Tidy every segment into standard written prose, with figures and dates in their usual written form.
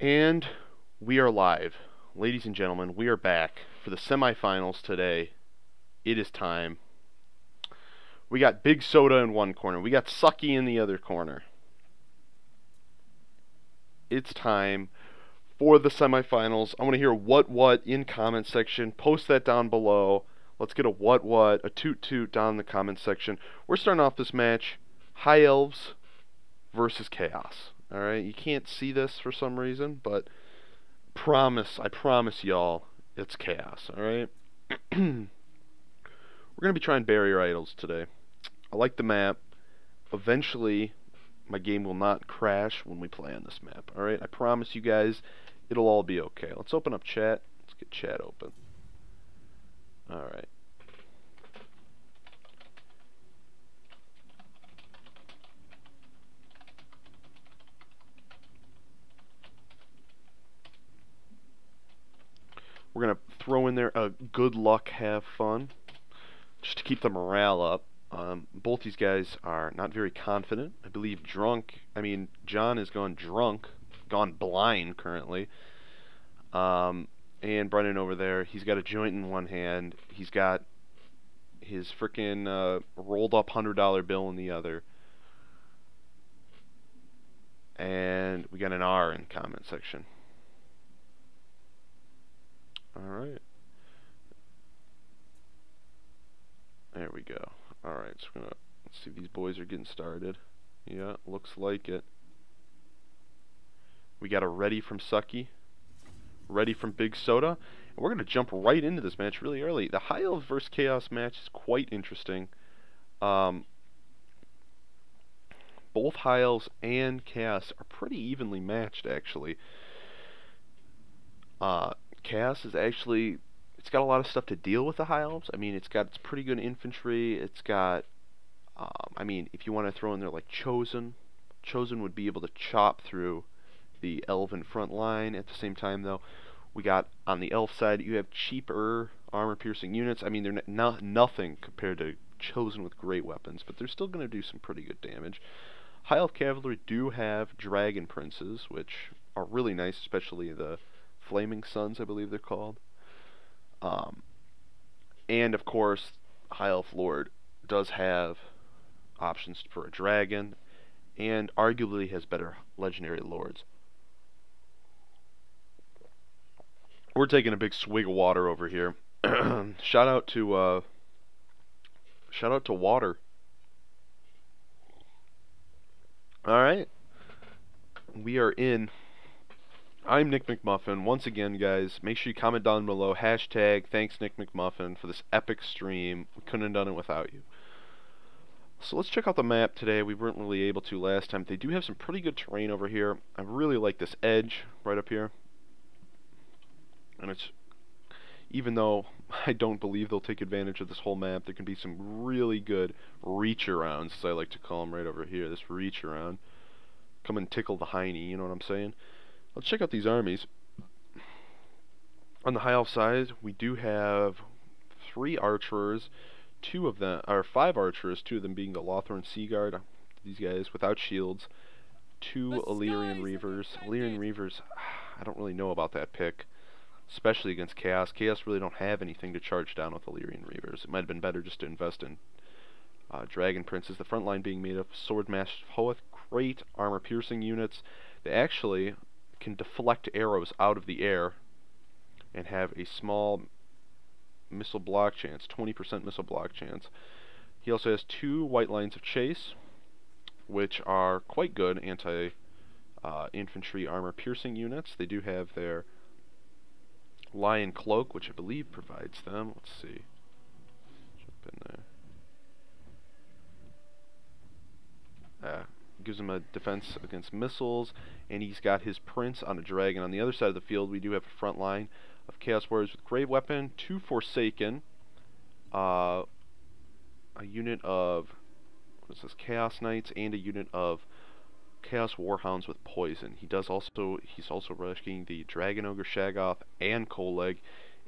And we are live. Ladies and gentlemen, we are back for the semifinals today. It is time. We got Big Soda in one corner. We got Sucky in the other corner. It's time for the semifinals. I want to hear what in comment section. Post that down below. Let's get a a toot down in the comment section. We're starting off this match. High Elves versus Chaos. Alright, you can't see this for some reason, but I promise y'all, it's Chaos, alright? We're going to be trying barrier idols today. I like the map. Eventually, my game will not crash when we play on this map, alright? I promise you guys, it'll all be okay. Let's open up chat. Let's get chat open. Alright. We're going to throw in there a good luck, have fun, just to keep the morale up. Both these guys are not very confident. I believe John has gone drunk, gone blind currently. And Brennan over there, he's got a joint in one hand. He's got his frickin' rolled up $100 bill in the other. And we got an R in comment section. Alright. There we go. Alright, so let's see if these boys are getting started. Yeah, looks like it. We got a ready from Sucky, ready from Big Soda, and we're going to jump right into this match really early. The High Elves vs. Chaos match is quite interesting. Both High Elves and Chaos are pretty evenly matched, actually. Chaos is actually, it's got a lot of stuff to deal with the High Elves. I mean, it's pretty good infantry. It's got, if you want to throw in there like Chosen would be able to chop through the Elven front line. At the same time, though, we got on the Elf side, you have cheaper armor-piercing units. I mean, they're nothing compared to Chosen with great weapons, but they're still going to do some pretty good damage. High Elf Cavalry do have Dragon Princes, which are really nice, especially the Flaming Suns, I believe they're called. And of course, High Elf Lord does have options for a dragon, and arguably has better legendary lords. We're taking a big swig of water over here. Shout out to water. All right, we are in. I'm Nick McMuffin. Once again, guys, make sure you comment down below, hashtag thanks Nick McMuffin for this epic stream. We couldn't have done it without you. So let's check out the map today. We weren't really able to last time. They do have some pretty good terrain over here. I really like this edge right up here. And it's, even though I don't believe they'll take advantage of this whole map, there can be some really good reach arounds, as I like to call them, right over here. This reach around. Come and tickle the hiney, you know what I'm saying? Let's check out these armies. On the High Elf side, we do have 3 archers, 5 archers, 2 of them being the Lothern Sea Guard. These guys without shields. 2 Illyrian Reavers. Illyrian Reavers, I don't really know about that pick, especially against Chaos. Chaos really don't have anything to charge down with Illyrian Reavers. It might have been better just to invest in Dragon Princes. The front line being made of Sword Master Hoeth, great armor-piercing units. They actually can deflect arrows out of the air and have a small missile block chance, 20% missile block chance. He also has 2 white lines of chase, which are quite good anti-infantry armor-piercing units. They do have their Lion Cloak, which I believe provides them. Let's see. Jump in there. Gives him a defense against missiles, and he's got his Prince on a dragon. On the other side of the field, we do have a front line of Chaos Warriors with Great Weapon, 2 Forsaken, a unit of Chaos Knights, and a unit of Chaos Warhounds with Poison. He's also rescuing the Dragon Ogre Shaggoth and Koleg,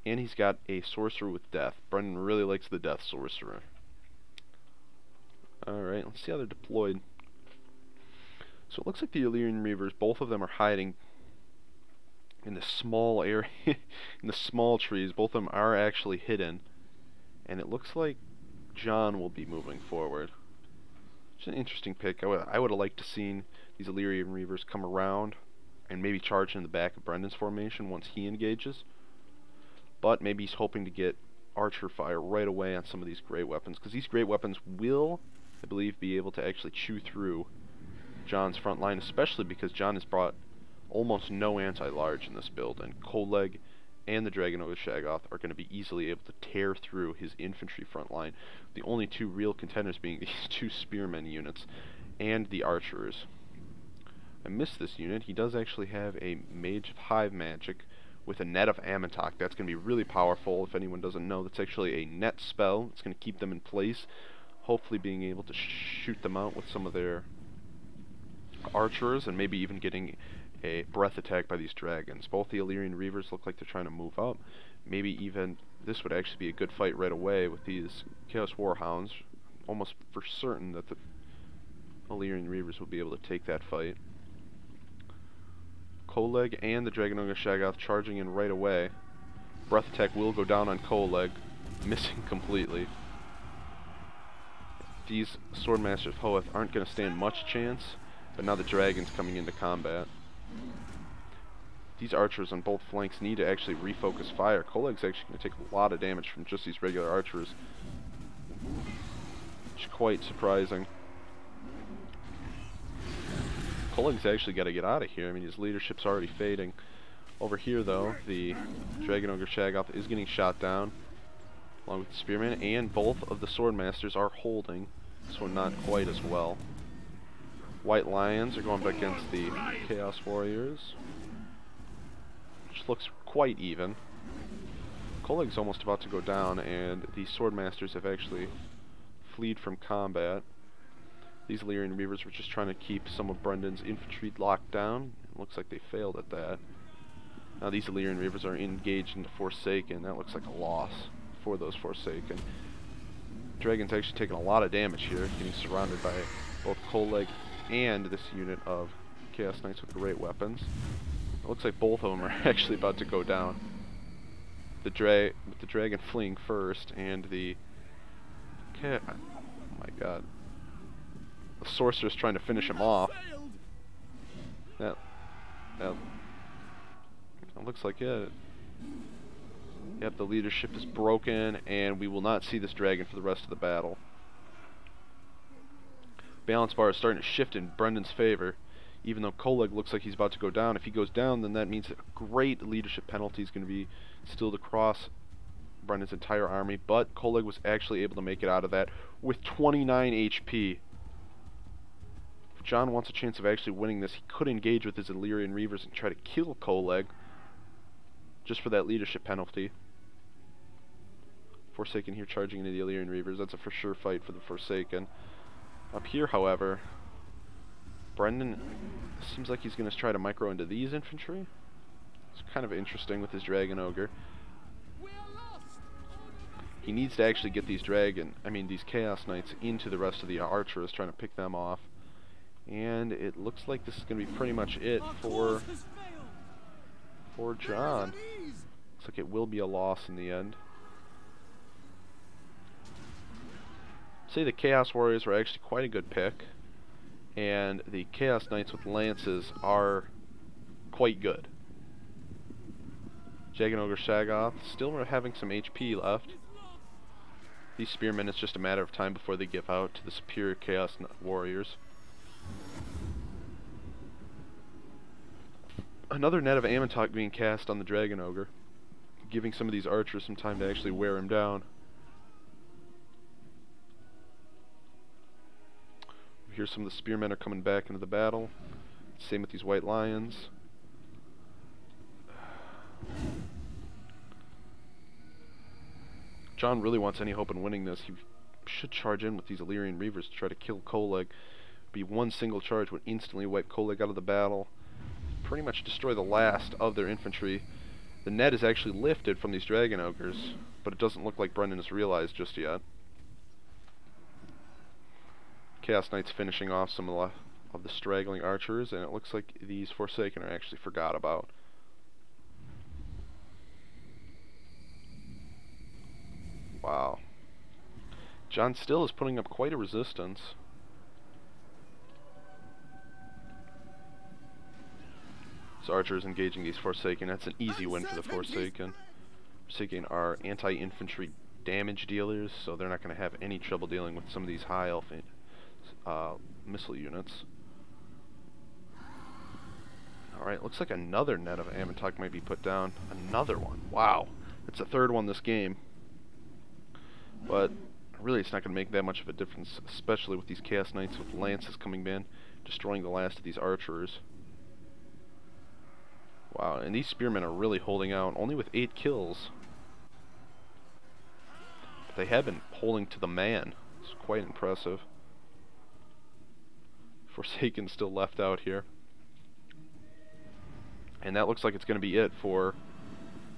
and he's got a Sorcerer with Death. Brendan really likes the Death Sorcerer. Alright, let's see how they're deployed. So it looks like the Illyrian Reavers, both of them are hiding in the small area, in the small trees. Both of them are actually hidden, and it looks like John will be moving forward. It's an interesting pick. I would have liked to seen these Illyrian Reavers come around and maybe charge in the back of Brendan's formation once he engages. But maybe he's hoping to get archer fire right away on some of these great weapons, because these great weapons will, I believe, be able to actually chew through John's front line, especially because John has brought almost no anti-large in this build, and Coleg and the Dragon Ogre Shaggoth are going to be easily able to tear through his infantry front line. The only two real contenders being these two spearmen units and the archers. I missed this unit. He does actually have a Mage of Hive Magic with a Net of Amantok. That's going to be really powerful. If anyone doesn't know, that's actually a net spell. It's going to keep them in place, hopefully being able to shoot them out with some of their archers, and maybe even getting a breath attack by these dragons. Both the Illyrian Reavers look like they're trying to move up. Maybe even this would actually be a good fight right away with these Chaos Warhounds. Almost for certain that the Illyrian Reavers will be able to take that fight. Coleg and the Dragon Ogre Shaggoth charging in right away. Breath attack will go down on Coleg, missing completely. These Swordmasters of Hoeth aren't going to stand much chance, but now the dragon's coming into combat. These archers on both flanks need to actually refocus fire. Coleg's actually going to take a lot of damage from just these regular archers, which is quite surprising. Coleg's actually got to get out of here. I mean, his leadership's already fading. Over here, though, the Dragon Ogre Shaggoth is getting shot down, along with the Spearman, and both of the Swordmasters are holding, so not quite as well. White Lions are going back against the Chaos Warriors, which looks quite even. Coleg's almost about to go down, and the Swordmasters have actually fled from combat. These Illyrian Reavers were just trying to keep some of Brendan's infantry locked down. It looks like they failed at that. Now these Illyrian Reavers are engaged into Forsaken. That looks like a loss for those Forsaken. Dragon's actually taking a lot of damage here, getting surrounded by both Coleg and this unit of Chaos Knights with great weapons. It looks like both of them are actually about to go down. With the dragon fleeing first, and the oh my god, the sorcerer's trying to finish him off. That looks like it. Yep, the leadership is broken, and we will not see this dragon for the rest of the battle. Balance bar is starting to shift in Brendan's favor, even though Coleg looks like he's about to go down. If he goes down, then that means a great leadership penalty is going to be instilled across Brendan's entire army, but Coleg was actually able to make it out of that with 29 HP. If John wants a chance of actually winning this, he could engage with his Illyrian Reavers and try to kill Coleg, just for that leadership penalty. Forsaken here charging into the Illyrian Reavers. That's a for sure fight for the Forsaken. Up here, however, Brendan seems like he's going to try to micro into these infantry. It's kind of interesting with his Dragon Ogre. He needs to actually get these these Chaos Knights into the rest of the archers, trying to pick them off. And it looks like this is going to be pretty much it for John. Looks like it will be a loss in the end. Say the Chaos Warriors were actually quite a good pick, and the Chaos Knights with lances are quite good. Dragon Ogre Shaggoth still having some HP left. These Spearmen, it's just a matter of time before they give out to the superior Chaos Warriors. Another Net of Amantok being cast on the Dragon Ogre, giving some of these archers some time to actually wear him down. Here some of the Spearmen are coming back into the battle. Same with these White Lions. John really wants any hope in winning this. He should charge in with these Illyrian Reavers to try to kill Coleg. Be one single charge would instantly wipe Coleg out of the battle. Pretty much destroy the last of their infantry. The net is actually lifted from these Dragon Ogres, but it doesn't look like Brendan has realized just yet. Chaos Knights finishing off some of the straggling archers, and it looks like these Forsaken are actually forgot about. Wow. John still is putting up quite a resistance. So Archer is engaging these Forsaken. That's an easy win for the Forsaken. Forsaken are anti-infantry damage dealers, so they're not going to have any trouble dealing with some of these high elf missile units. Alright, looks like another net of Avantok might be put down. Another one. Wow. It's the third one this game. But really it's not going to make that much of a difference, especially with these Chaos Knights with lances coming in, destroying the last of these archers. Wow, and these spearmen are really holding out, only with 8 kills. But they have been holding to the man. It's quite impressive. Forsaken still left out here. And that looks like it's going to be it for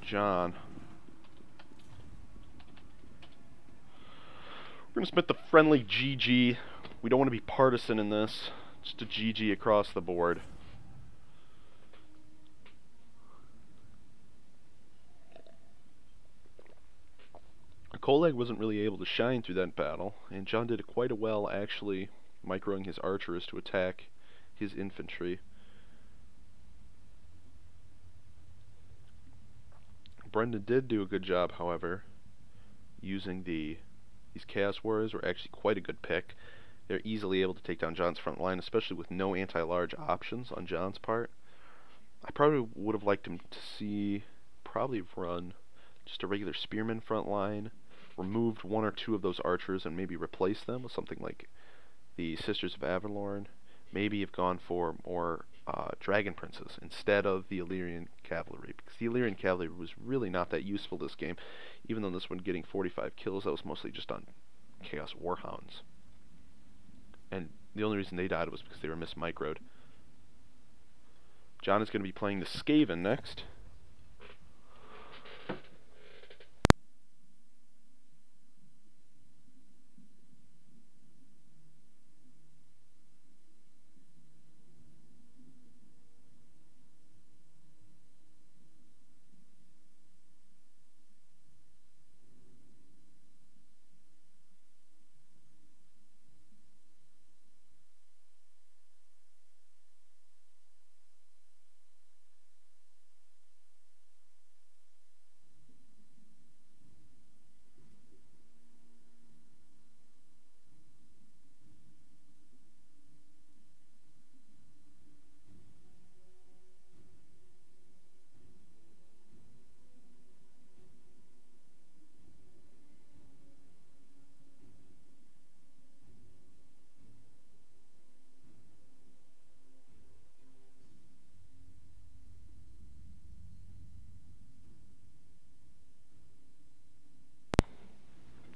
John. We're going to submit the friendly GG. We don't want to be partisan in this. Just a GG across the board. Kolag wasn't really able to shine through that battle, and John did quite well actually microing his archers to attack his infantry. Brendan did do a good job, however, using these Chaos Warriors were actually quite a good pick. They're easily able to take down John's front line, especially with no anti-large options on John's part. I probably would have liked him to see probably run just a regular spearman front line, removed 1 or 2 of those archers and maybe replace them with something like the Sisters of Avalorn. Maybe have gone for more Dragon Princes instead of the Illyrian Cavalry, because the Illyrian Cavalry was really not that useful this game. Even though this one getting 45 kills, that was mostly just on Chaos Warhounds. And the only reason they died was because they were mismicroed. John is going to be playing the Skaven next.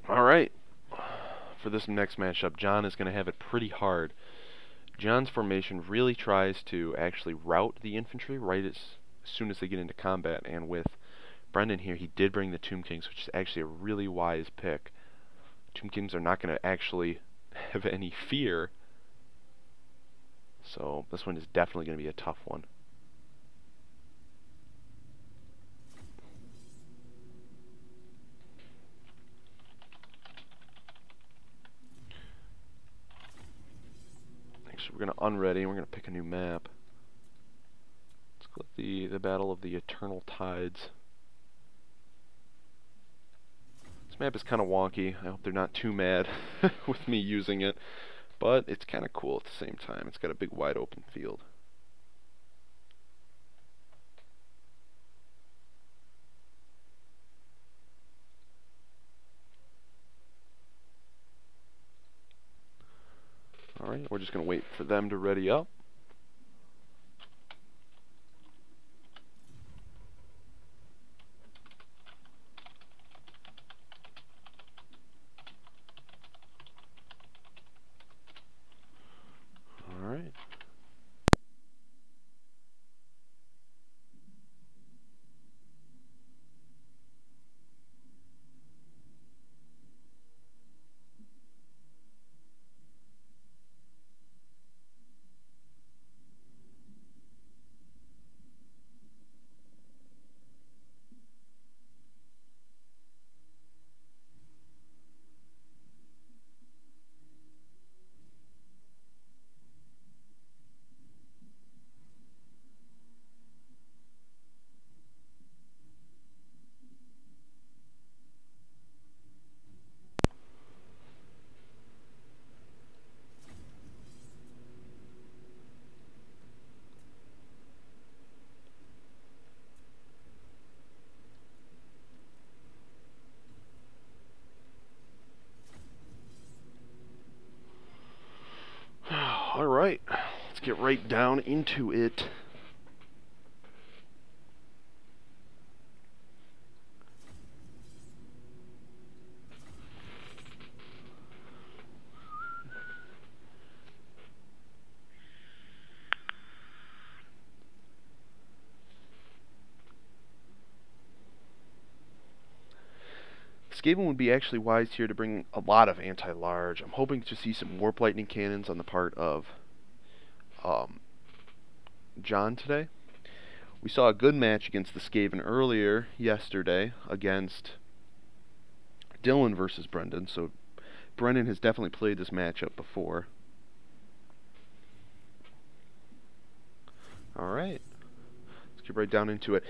Alright, for this next matchup, John is going to have it pretty hard. John's formation really tries to actually rout the infantry right as soon as they get into combat, and with Brendan here, he did bring the Tomb Kings, which is actually a really wise pick. Tomb Kings are not going to actually have any fear, so this one is definitely going to be a tough one. Actually, we're going to unready, and we're going to pick a new map. Let's click the Battle of the Eternal Tides. This map is kind of wonky. I hope they're not too mad with me using it, but it's kind of cool at the same time. It's got a big wide open field. Alright, we're just going to wait for them to ready up. Alright. Alright, let's get right down into it. Skaven would be actually wise here to bring a lot of anti-large. I'm hoping to see some Warp Lightning Cannons on the part of John today. We saw a good match against the Skaven earlier yesterday against Dylan versus Brendan, so Brendan has definitely played this matchup before. Alright, let's get right down into it.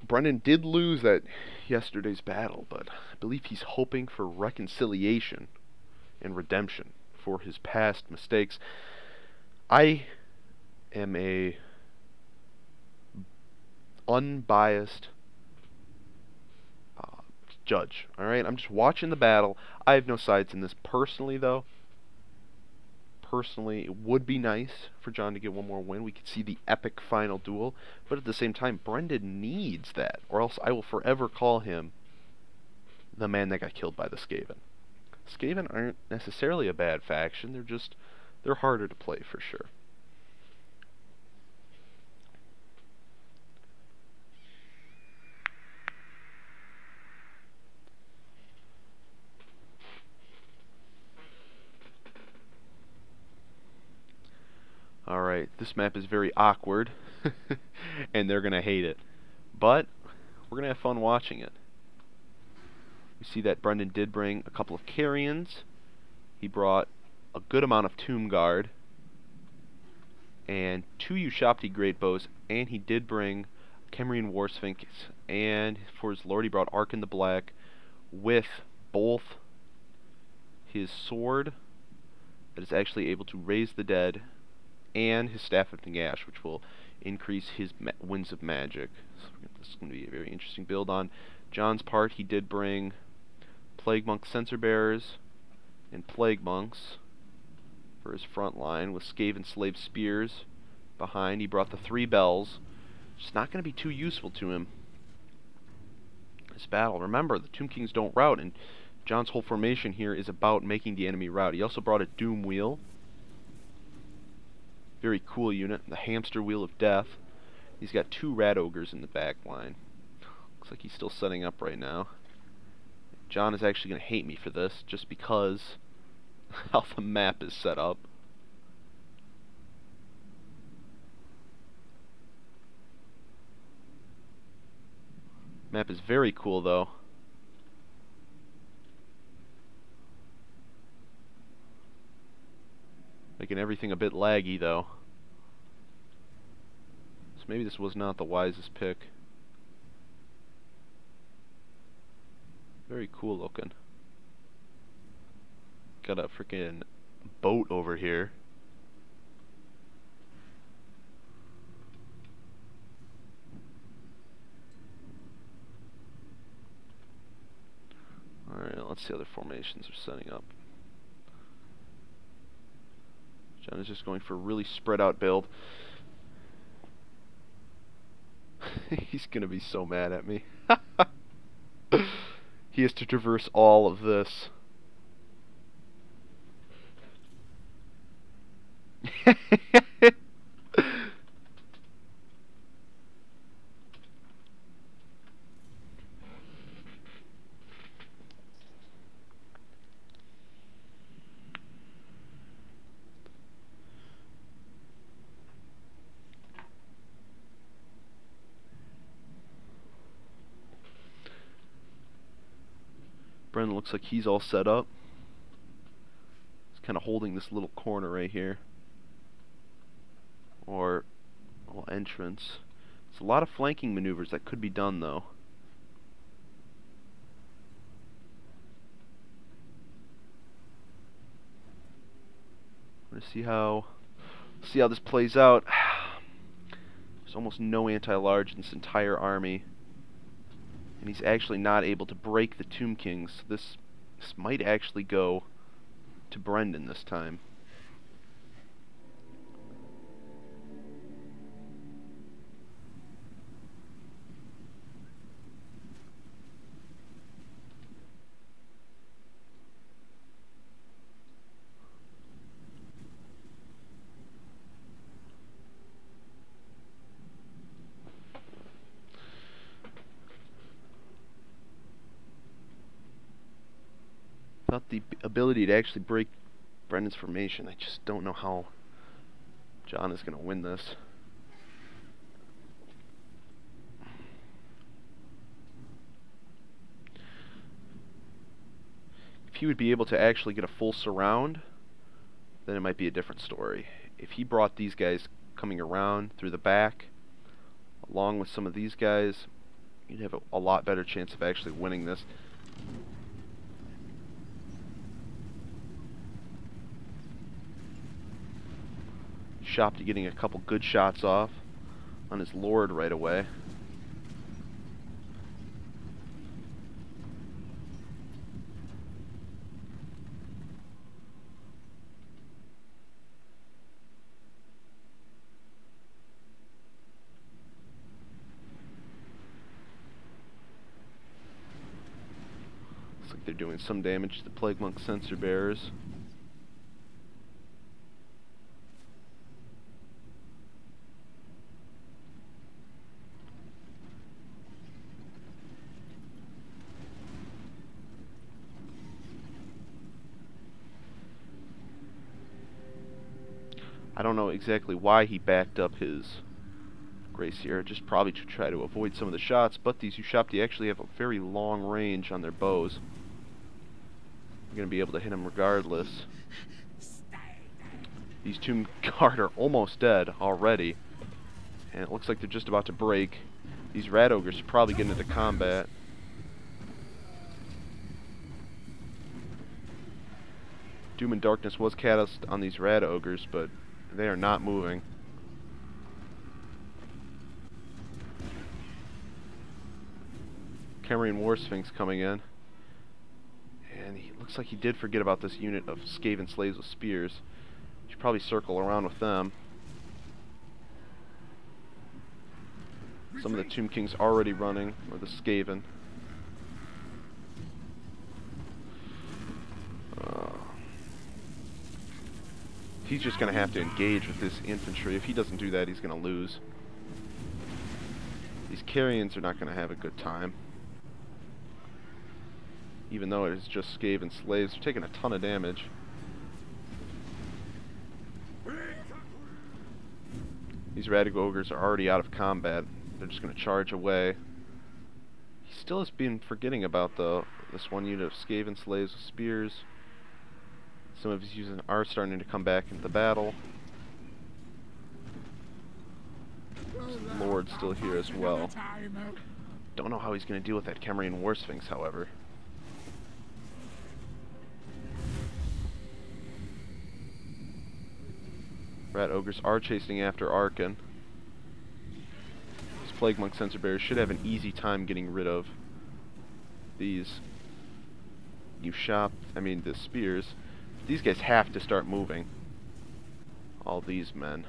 Brendan did lose that yesterday's battle, but I believe he's hoping for reconciliation and redemption for his past mistakes. I am a unbiased judge. Alright, I'm just watching the battle. I have no sides in this personally, though. Personally, it would be nice for John to get one more win. We could see the epic final duel, but at the same time, Brendan needs that, or else I will forever call him the man that got killed by the Skaven. Skaven aren't necessarily a bad faction, they're harder to play for sure. Alright, this map is very awkward, and they're going to hate it. But, we're going to have fun watching it. We see that Brendan did bring a couple of Carrions. He brought a good amount of Tomb Guard, and 2 Ushabti Great Bows, and he did bring Khemrian War Sphinx, and for his Lord he brought Ark in the Black, with both his sword that is actually able to raise the dead, and his Staff of Nagash, which will increase his Winds of Magic. So this is going to be a very interesting build on John's part. He did bring Plague Monk Censer Bearers and Plague Monks for his front line, with Skaven Slave Spears behind. He brought the 3 Bells. It's not going to be too useful to him this battle. Remember, the Tomb Kings don't rout, and John's whole formation here is about making the enemy rout. He also brought a Doom Wheel. Very cool unit. The Hamster Wheel of Death. He's got 2 Rat Ogres in the back line. Looks like he's still setting up right now. John is actually going to hate me for this, just because how the map is set up. Map is very cool, though. Making everything a bit laggy, though. So maybe this was not the wisest pick. Very cool looking. Got a freaking boat over here. Alright, let's see how the formations are setting up. John is just going for a really spread out build. He's gonna be so mad at me. He has to traverse all of this. Brendan looks like he's all set up. He's kind of holding this little corner right here, or a little entrance. It's a lot of flanking maneuvers that could be done, though. I'm gonna see how this plays out. There's almost no anti-large in this entire army, and he's actually not able to break the Tomb Kings. This might actually go to Brendan this time. Without the ability to actually break Brendan's formation, I just don't know how John is going to win this. If he would be able to actually get a full surround, then it might be a different story. If he brought these guys coming around through the back, along with some of these guys, you'd have a lot better chance of actually winning this. Shopti getting a couple good shots off on his Lord right away. Looks like they're doing some damage to the Plague Monk sensor bearers. I don't know exactly why he backed up his Gracier, just probably to try to avoid some of the shots, but these Ushabti actually have a very long range on their bows. You're going to be able to hit them regardless. These Tomb Guard are almost dead already, and it looks like they're just about to break. These Rat Ogres are probably getting into combat. Doom and Darkness was cast on these Rat Ogres, but they are not moving. Camarine War Sphinx coming in. And he looks like he did forget about this unit of Skaven slaves with spears. Should probably circle around with them. Some of the Tomb Kings already running, or the Skaven. He's just going to have to engage with this infantry. If he doesn't do that, he's going to lose. These Carians are not going to have a good time. Even though it is just Skaven slaves, they're taking a ton of damage. These Radic Ogres are already out of combat. They're just going to charge away. He still has been forgetting about this one unit of Skaven slaves with spears. Some of his units are starting to come back into the battle. Lord's still here as well. Don't know how he's going to deal with that Camarine War Sphinx, however. Rat Ogres are chasing after Arkan. These Plague Monk Sensor Bearers should have an easy time getting rid of these the spears. These guys have to start moving. All these men.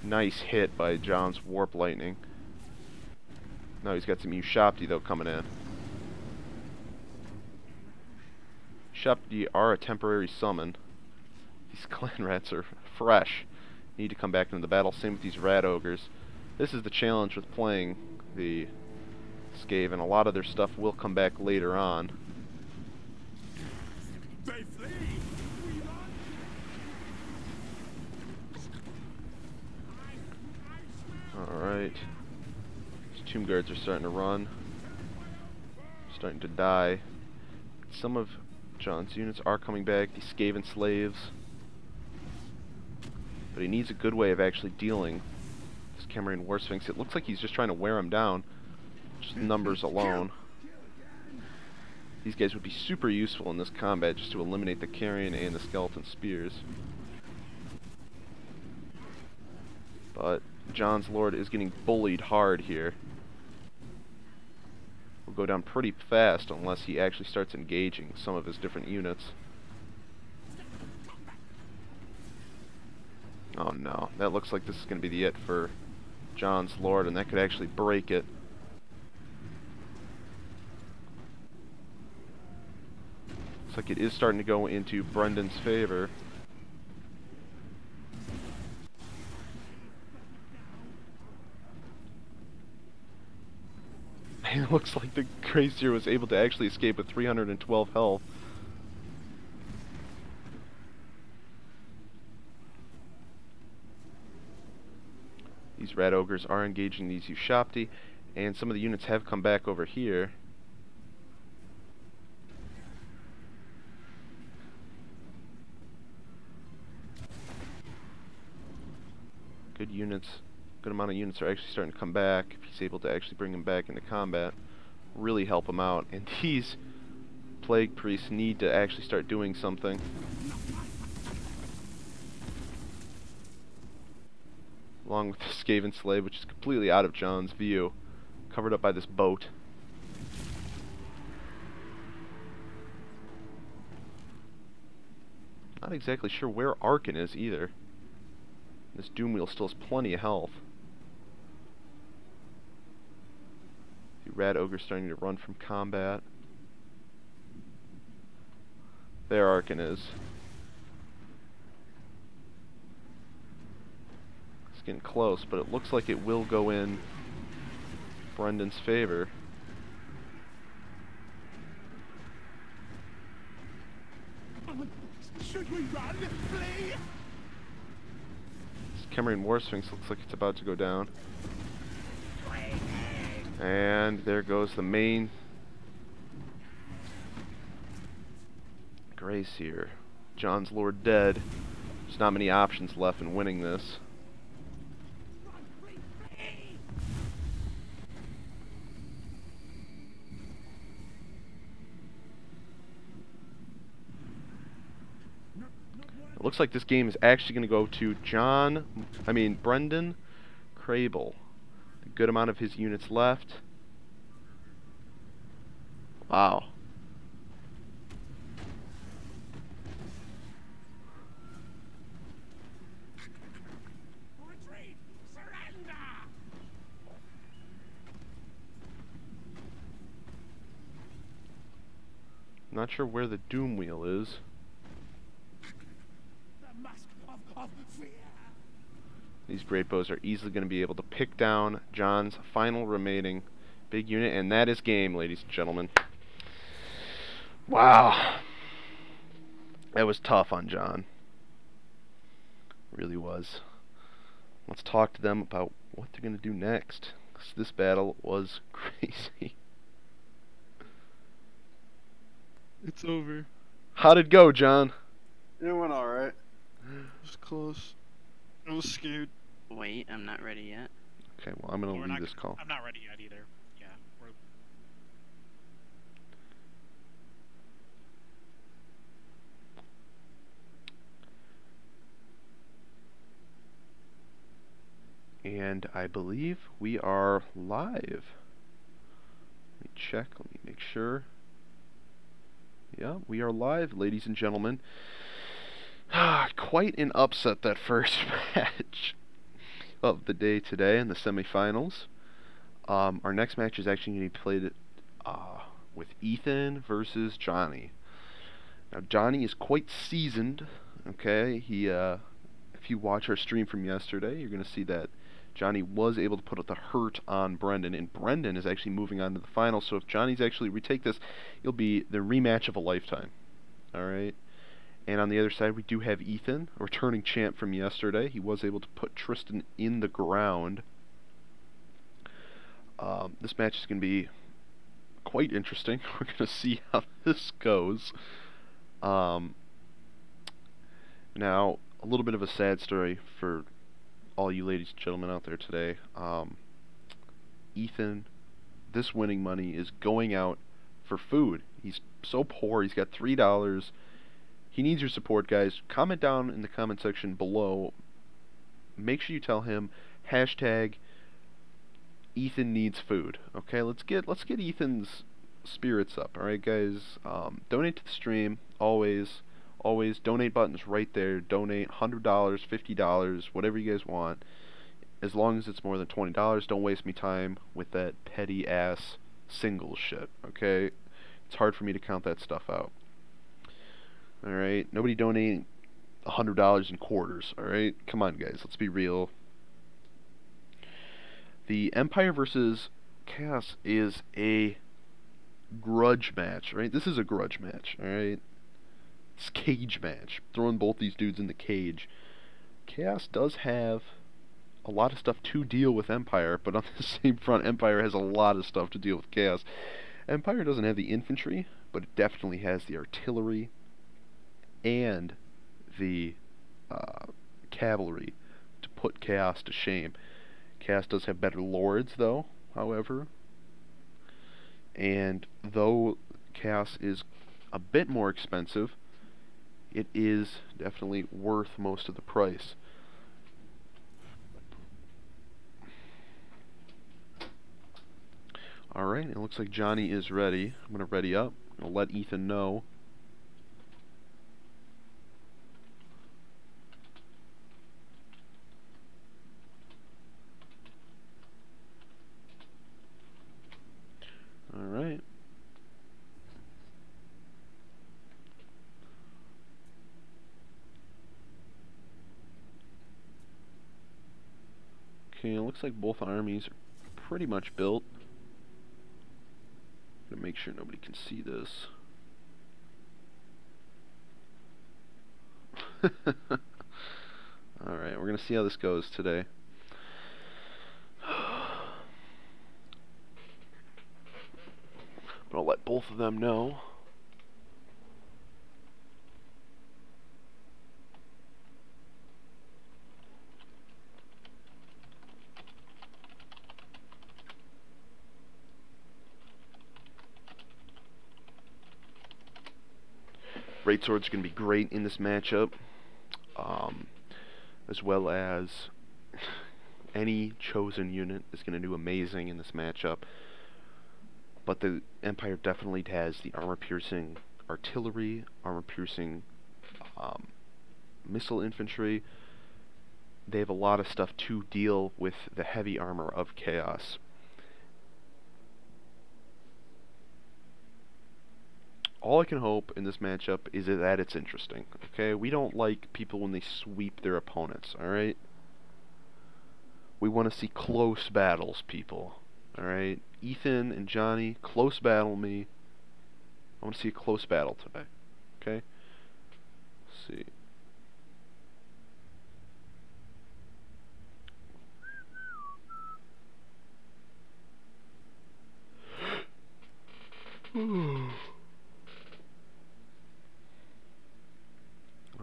Nice hit by John's Warp Lightning. Now he's got some Ushabti though coming in. Ushabti are a temporary summon. These clan rats are fresh. Need to come back into the battle. Same with these Rat Ogres. This is the challenge with playing the Skaven. A lot of their stuff will come back later on. Alright. These Tomb Guards are starting to run. Starting to die. Some of John's units are coming back. These Skaven slaves. But he needs a good way of actually dealing this Camarine War Sphinx. It looks like he's just trying to wear him down. Just numbers alone. These guys would be super useful in this combat just to eliminate the Carrion and the Skeleton Spears. But John's Lord is getting bullied hard here. Will go down pretty fast unless he actually starts engaging some of his different units. Oh no, that looks like this is going to be the it for John's Lord, and that could actually break it. Looks like it is starting to go into Brendan's favor. It looks like the Grazier was able to actually escape with 312 health. These Rat Ogres are engaging these Ushabti, and some of the units have come back over here. Good units, good amount of units are actually starting to come back. If he's able to actually bring them back into combat, really help him out. And these Plague Priests need to actually start doing something. Along with the Skaven Slave, which is completely out of John's view, covered up by this boat. Not exactly sure where Arkin is either. This Doomwheel still has plenty of health. The Rat Ogre's starting to run from combat. There Arkin is. It's getting close, but it looks like it will go in Brendan's favor. Should we run? Flee? This Khemerian War Sphinx looks like it's about to go down. And there goes the main Grazier. John's Lord dead. There's not many options left in winning this. It looks like this game is actually going to go to Brendan Crable. A good amount of his units left. Wow. Retreat! Surrender! Not sure where the Doomwheel is. The mask of fear! These Great Bows are easily going to be able to pick down John's final remaining big unit, and that is game, ladies and gentlemen. Wow. That was tough on John. Really was. Let's talk to them about what they're going to do next, 'cause this battle was crazy. It's over. How'd it go, John? It went alright. It was close. I was scared. Wait, I'm not ready yet. Okay, well, I'm going to leave this call. I'm not ready yet either. Yeah, we're... And I believe we are live. Let me check, let me make sure. Yeah, we are live, ladies and gentlemen. Quite an upset, that first match of the day today in the semifinals. Our next match is actually going to be played with Ethan versus Johnny. Now, Johnny is quite seasoned, okay? He, if you watch our stream from yesterday, you're going to see that Johnny was able to put up the hurt on Brendan, and Brendan is actually moving on to the finals. So if Johnny's actually retake this, it'll be the rematch of a lifetime. Alright? And on the other side, we do have Ethan, a returning champ from yesterday. He was able to put Tristan in the ground. This match is going to be quite interesting. We're going to see how this goes. Now, a little bit of a sad story for all you ladies and gentlemen out there today. Ethan, this winning money is going out for food. He's so poor. He's got $3. He needs your support, guys. Comment down in the comment section below. Make sure you tell him hashtag Ethan needs food. Okay, let's get Ethan's spirits up. All right, guys. Donate to the stream. Always donate buttons right there. Donate $100, $50, whatever you guys want. As long as it's more than $20. Don't waste me time with that petty ass single shit. Okay, it's hard for me to count that stuff out. All right, nobody donating $100 in quarters. All right, come on, guys. Let's be real. The Empire versus Chaos is a grudge match, right? This is a grudge match, alright? It's a cage match. Throwing both these dudes in the cage. Chaos does have a lot of stuff to deal with Empire, but on the same front, Empire has a lot of stuff to deal with Chaos. Empire doesn't have the infantry, but it definitely has the artillery and the cavalry to put Chaos to shame. Chaos does have better lords, though, however. And though Chaos is a bit more expensive, it is definitely worth most of the price. Alright, it looks like Johnny is ready. I'm going to ready up. I'll let Ethan know. Alright. Okay, it looks like both armies are pretty much built. Gonna make sure nobody can see this. Alright, we're gonna see how this goes today. But I'll let both of them know. Great Swords are going to be great in this matchup, as well as any chosen unit is going to do amazing in this matchup. But the Empire definitely has the armor-piercing artillery, armor-piercing missile infantry. They have a lot of stuff to deal with the heavy armor of Chaos. All I can hope in this matchup is that it's interesting, okay? We don't like people when they sweep their opponents, alright? We want to see close battles, people, alright? Ethan and Johnny, close battle me. I want to see a close battle today, okay? Let's see.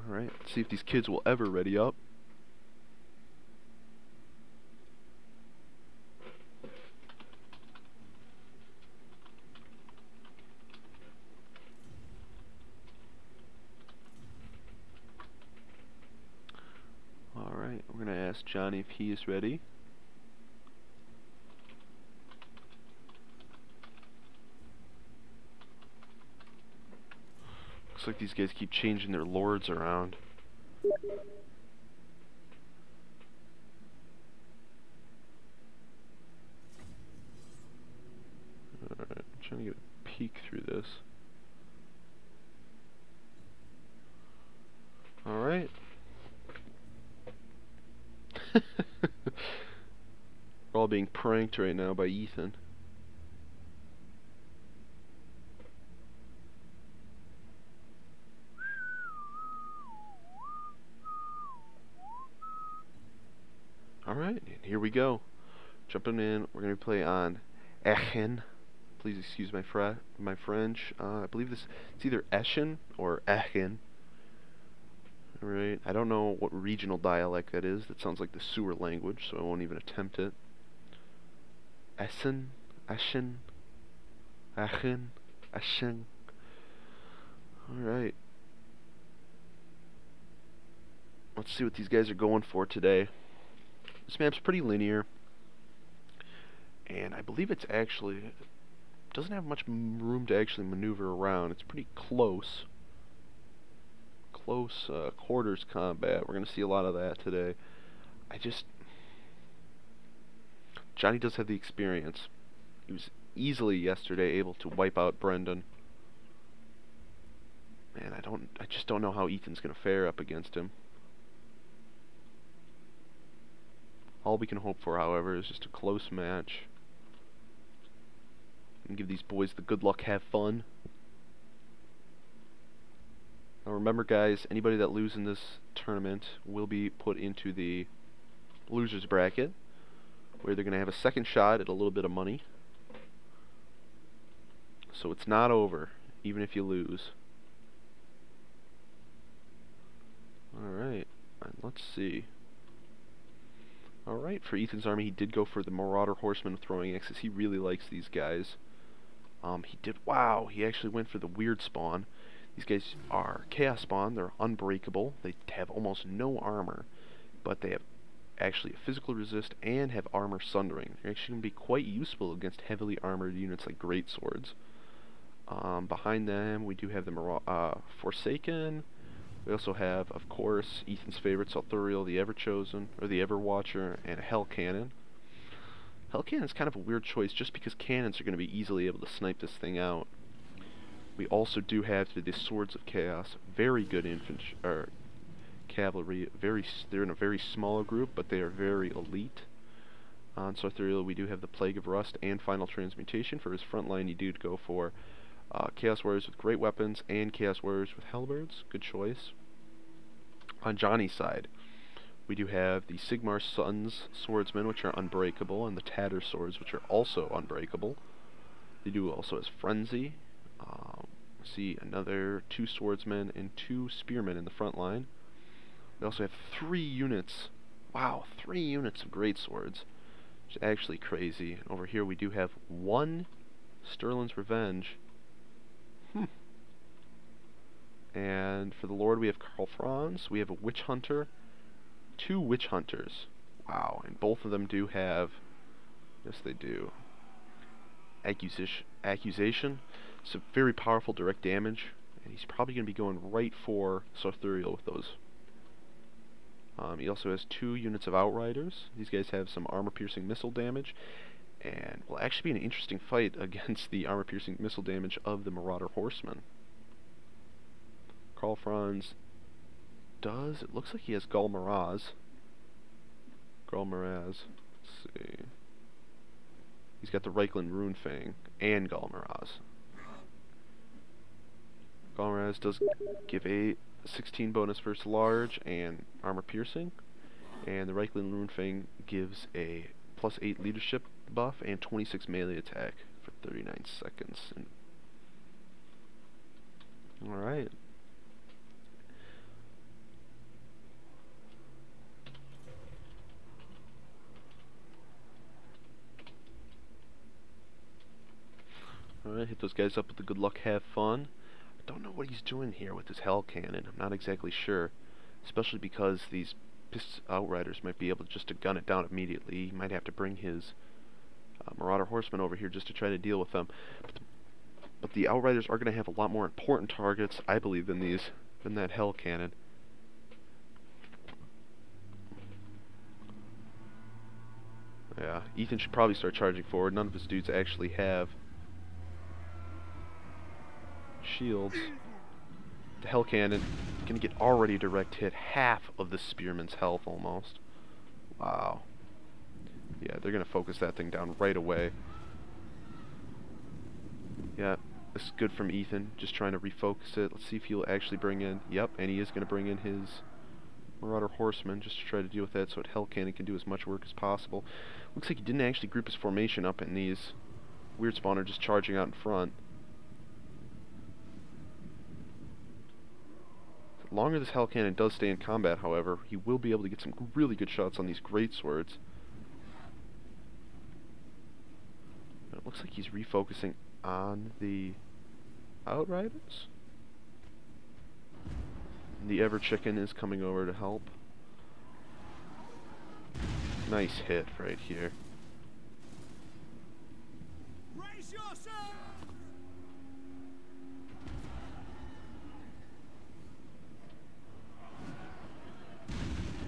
Alright, let's see if these kids will ever ready up. Alright, we're going to ask Johnny if he is ready. Looks like these guys keep changing their lords around. Alright, I'm trying to get a peek through this. Alright. We're all being pranked right now by Ethan. Alright, here we go. Jumping in, we're going to play on Aachen. Please excuse my French. I believe it's either Eschen or Aachen. Alright, I don't know what regional dialect that is. That sounds like the sewer language, so I won't even attempt it. Essen, Eschen, Aachen, Eschen. Alright. Let's see what these guys are going for today. This map's pretty linear, and I believe it's actually doesn't have much room to actually maneuver around. It's pretty close quarters combat. We're gonna see a lot of that today. Johnny does have the experience. He was easily yesterday able to wipe out Brendan. Man, I just don't know how Ethan's gonna fare up against him. All we can hope for, however, is just a close match. And give these boys the good luck, have fun. Now remember guys, anybody that loses in this tournament will be put into the losers bracket, where they're going to have a second shot at a little bit of money. So it's not over, even if you lose. Alright, let's see. Alright, for Ethan's army, he did go for the Marauder Horsemen with throwing axes. He really likes these guys. Wow, he actually went for the weird spawn. These guys are Chaos Spawn. They're unbreakable. They have almost no armor, but they have actually a physical resist and have armor sundering. They're actually going to be quite useful against heavily armored units like Greatswords. Behind them, we do have the Forsaken. We also have, of course, Ethan's favorite, Salthuriel, the Everchosen, or the Everwatcher, and a Hell Cannon. Hell Cannon is kind of a weird choice just because cannons are going to be easily able to snipe this thing out. We also do have the Swords of Chaos, very good infantry, or cavalry. They're in a very small group, but they are very elite. On Salthuriel, we do have the Plague of Rust and Final Transmutation. For his front line, you do go for Chaos Warriors with great weapons and Chaos Warriors with halberds. Good choice. On Johnny's side, we do have the Sigmar Sons Swordsmen, which are unbreakable, and the Tatter Swords, which are also unbreakable. They do also has Frenzy. See another 2 Swordsmen and 2 Spearmen in the front line. We also have 3 units. Wow, 3 units of Great Swords, which is actually crazy. And over here we do have 1 Sterling's Revenge. And for the Lord we have Karl Franz. We have a Witch Hunter. 2 Witch Hunters. Wow, and both of them do have, yes they do, Accusation. Some very powerful direct damage, and he's probably going to be going right for Salthuriel with those. He also has 2 units of Outriders. These guys have some armor-piercing missile damage, and will actually be an interesting fight against the armor-piercing missile damage of the Marauder Horsemen. Karl Franz does, it looks like he has Gul Maraz. Let's see. He's got the Reikland Runefang and Gul Maraz. Gul Maraz does give a 16 bonus versus large and armor piercing, and the Reikland Runefang gives a +8 leadership buff and 26 melee attack for 39 seconds. Alright. Alright, hit those guys up with the good luck, have fun. I don't know what he's doing here with his Hell Cannon. I'm not exactly sure. Especially because these pissed Outriders might be able just to gun it down immediately. He might have to bring his Marauder Horsemen over here just to try to deal with them. But the Outriders are going to have a lot more important targets, I believe, than that Hell Cannon. Yeah, Ethan should probably start charging forward. None of his dudes actually have shields. The Hell Cannon can get already direct hit half of the Spearman's health almost. Wow. Yeah, they're gonna focus that thing down right away. Yeah, this is good from Ethan, just trying to refocus it. Let's see if he'll actually bring in, yep, and he is gonna bring in his Marauder Horsemen just to try to deal with that so that Hell Cannon can do as much work as possible. Looks like he didn't actually group his formation up in these weird spawner just charging out in front. The longer this Hell Cannon does stay in combat, however, he will be able to get some really good shots on these Great Swords. But it looks like he's refocusing on the Outriders. And the Ever Chicken is coming over to help. Nice hit right here. Brace yourself!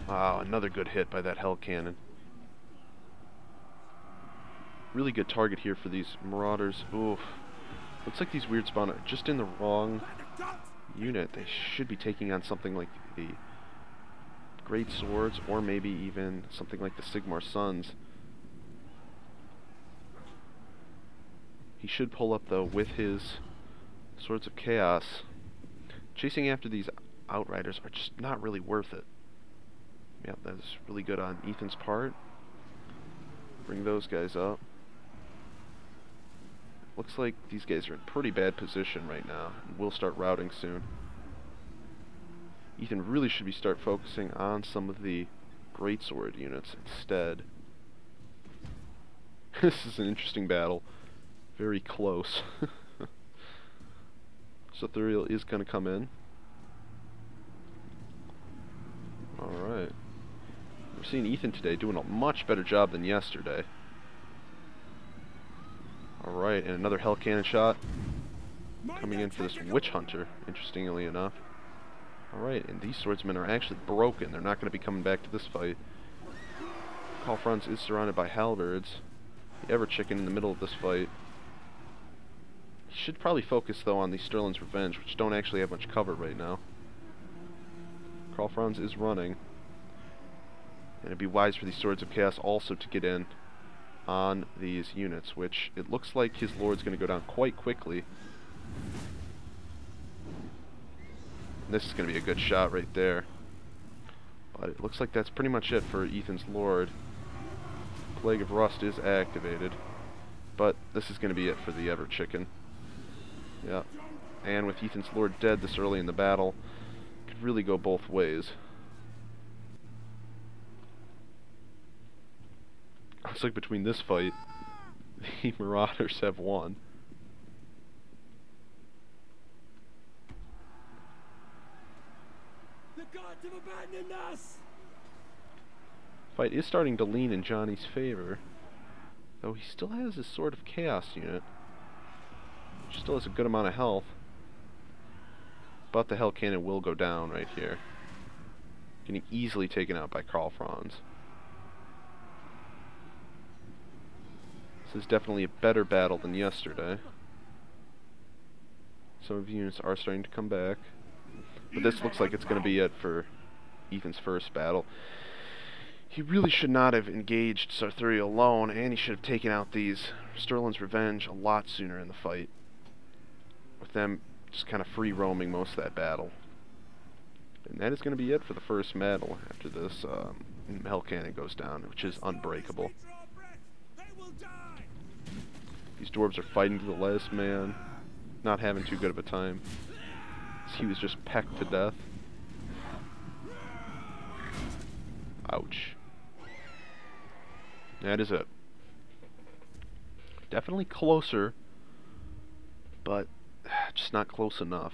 Wow, another good hit by that Hell Cannon. Really good target here for these Marauders. Oof. Looks like these weird spawn are just in the wrong unit. They should be taking on something like the Great Swords, or maybe even something like the Sigmar Sons. He should pull up, though, with his Swords of Chaos. Chasing after these Outriders are just not really worth it. Yeah, that's really good on Ethan's part. Bring those guys up. Looks like these guys are in pretty bad position right now, and we'll start routing soon. Ethan really should start focusing on some of the greatsword units instead. This is an interesting battle. Very close. Sothuriel is going to come in. Alright. We're seeing Ethan today doing a much better job than yesterday. Alright, and another Hell Cannon shot coming in for this Witch Hunter, interestingly enough. Alright, and these swordsmen are actually broken. They're not going to be coming back to this fight. Karl Franz is surrounded by halberds. The Ever-Chicken in the middle of this fight. He should probably focus, though, on the Stirland's Revenge, which don't actually have much cover right now. Karl Franz is running. And it'd be wise for these Swords of Chaos also to get in on these units, which it looks like his Lord's going to go down quite quickly. And this is going to be a good shot right there. But it looks like that's pretty much it for Ethan's Lord. Plague of Rust is activated. But this is going to be it for the Ever-Chicken. Yeah. And with Ethan's Lord dead this early in the battle, could really go both ways. Looks like between this fight, the Marauders have won. The gods have abandoned us! Fight is starting to lean in Johnny's favor, though he still has his Sword of Chaos unit, which still has a good amount of health. But the Hell Cannon will go down right here, getting easily taken out by Karl Franz. This is definitely a better battle than yesterday. Some of the units are starting to come back, but this looks like it's going to be it for Ethan's first battle. He really should not have engaged Sothuriel alone, and he should have taken out these Stirland's Revenge a lot sooner in the fight, with them just kind of free roaming most of that battle. And that is going to be it for the first battle after this Hell Cannon goes down, which is unbreakable. These dwarves are fighting to the last man, not having too good of a time. He was just pecked to death. Ouch. That is it. Definitely closer, but just not close enough.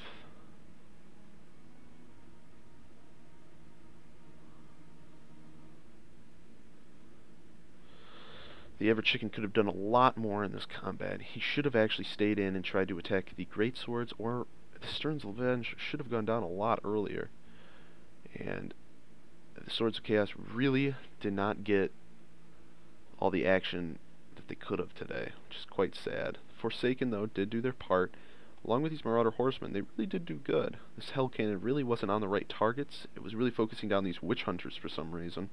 The Ever-Chicken could have done a lot more in this combat. He should have actually stayed in and tried to attack the Greatswords, or the Stirland's Revenge should have gone down a lot earlier. And the Swords of Chaos really did not get all the action that they could have today, which is quite sad. Forsaken, though, did do their part. Along with these Marauder Horsemen, they really did do good. This Hell Cannon really wasn't on the right targets. It was really focusing down these Witch Hunters for some reason.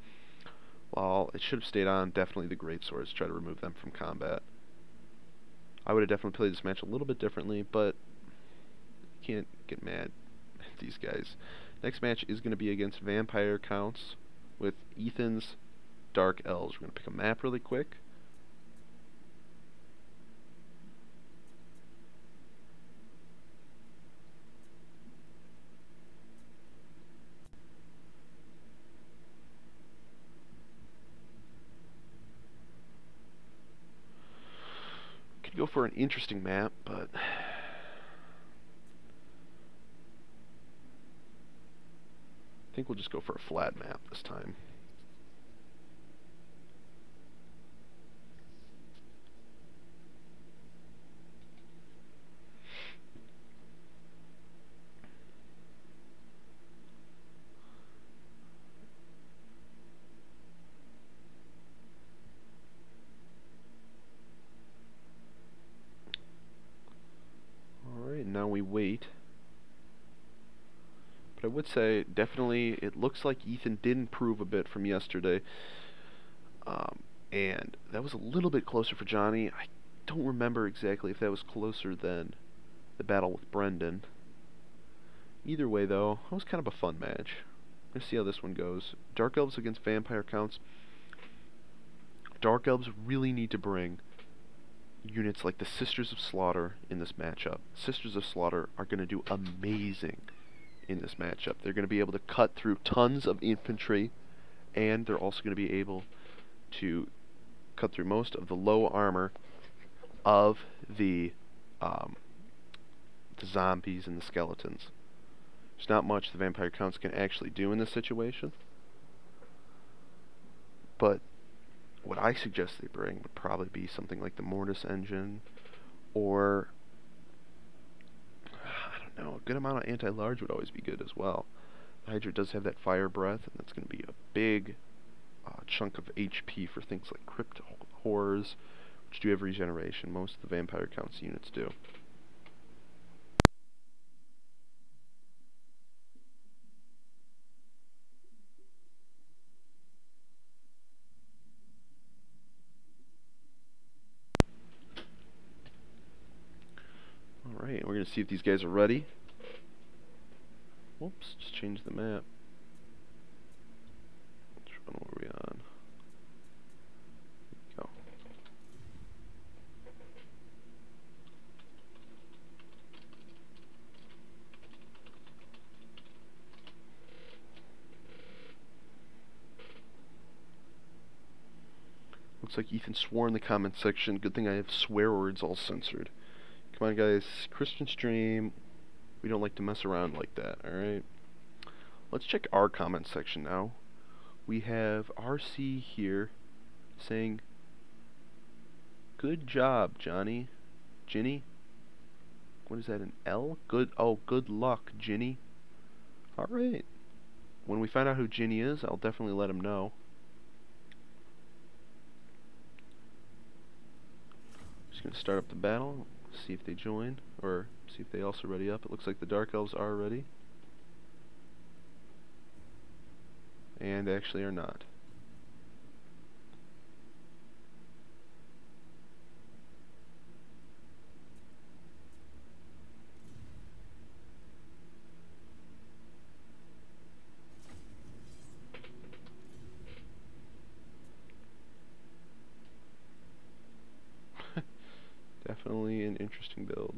While it should have stayed on, definitely the Greatswords to try to remove them from combat. I would have definitely played this match a little bit differently, but you can't get mad at these guys. Next match is going to be against Vampire Counts with Ethan's Dark Elves. We're going to pick a map really quick. Could go for an interesting map, but I think we'll just go for a flat map this time. Now we wait. But I would say, definitely, it looks like Ethan did improve a bit from yesterday. And that was a little bit closer for Johnny. I don't remember exactly if that was closer than the battle with Brendan. Either way, though, it was kind of a fun match. Let's see how this one goes. Dark Elves against Vampire Counts. Dark Elves really need to bring units like the Sisters of Slaughter in this matchup. Sisters of Slaughter are going to do amazing in this matchup. They're going to be able to cut through tons of infantry, and they're also going to be able to cut through most of the low armor of the zombies and the skeletons. There's not much the Vampire Counts can actually do in this situation, but what I suggest they bring would probably be something like the Mortis engine, or I don't know, a good amount of anti-large would always be good as well. The Hydra does have that fire breath, and that's going to be a big chunk of HP for things like Crypt Horrors, which do have regeneration. Most of the Vampire Counts units do. Alright, we're going to see if these guys are ready. Whoops, just changed the map. Which one were we on? There we go. Looks like Ethan swore in the comment section. Good thing I have swear words all censored. Come on, guys. Christian stream. We don't like to mess around like that, alright? Let's check our comment section now. We have RC here saying, good job, Johnny. Ginny? What is that, an L? Good. Oh, good luck, Ginny. Alright. When we find out who Ginny is, I'll definitely let him know. Just gonna start up the battle. See if they join, or see if they also ready up. It looks like the Dark Elves are ready, and actually are not. Definitely an interesting build.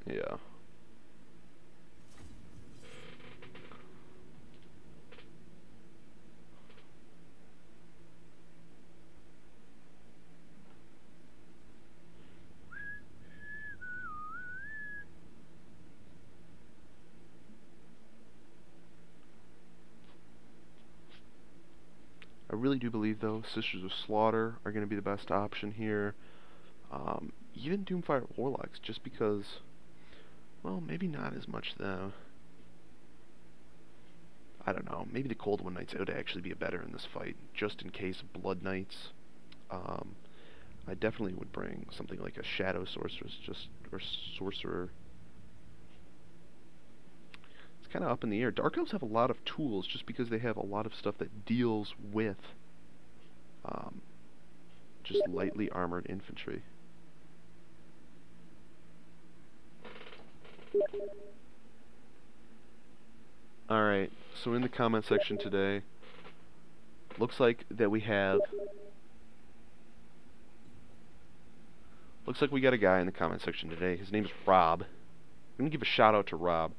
Yeah. I really do believe, though, Sisters of Slaughter are going to be the best option here. Even Doomfire Warlocks, just because, well, maybe not as much, though. I don't know. Maybe the Cold One Knights would actually be better in this fight, just in case Blood Knights. I definitely would bring something like a Shadow Sorceress, or Sorcerer. It's kind of up in the air. Dark Elves have a lot of tools, just because they have a lot of stuff that deals with just lightly armored infantry. Alright, so in the comment section today, looks like that we have... Looks like we got a guy in the comment section today. His name is Rob. I'm going to give a shout out to Rob.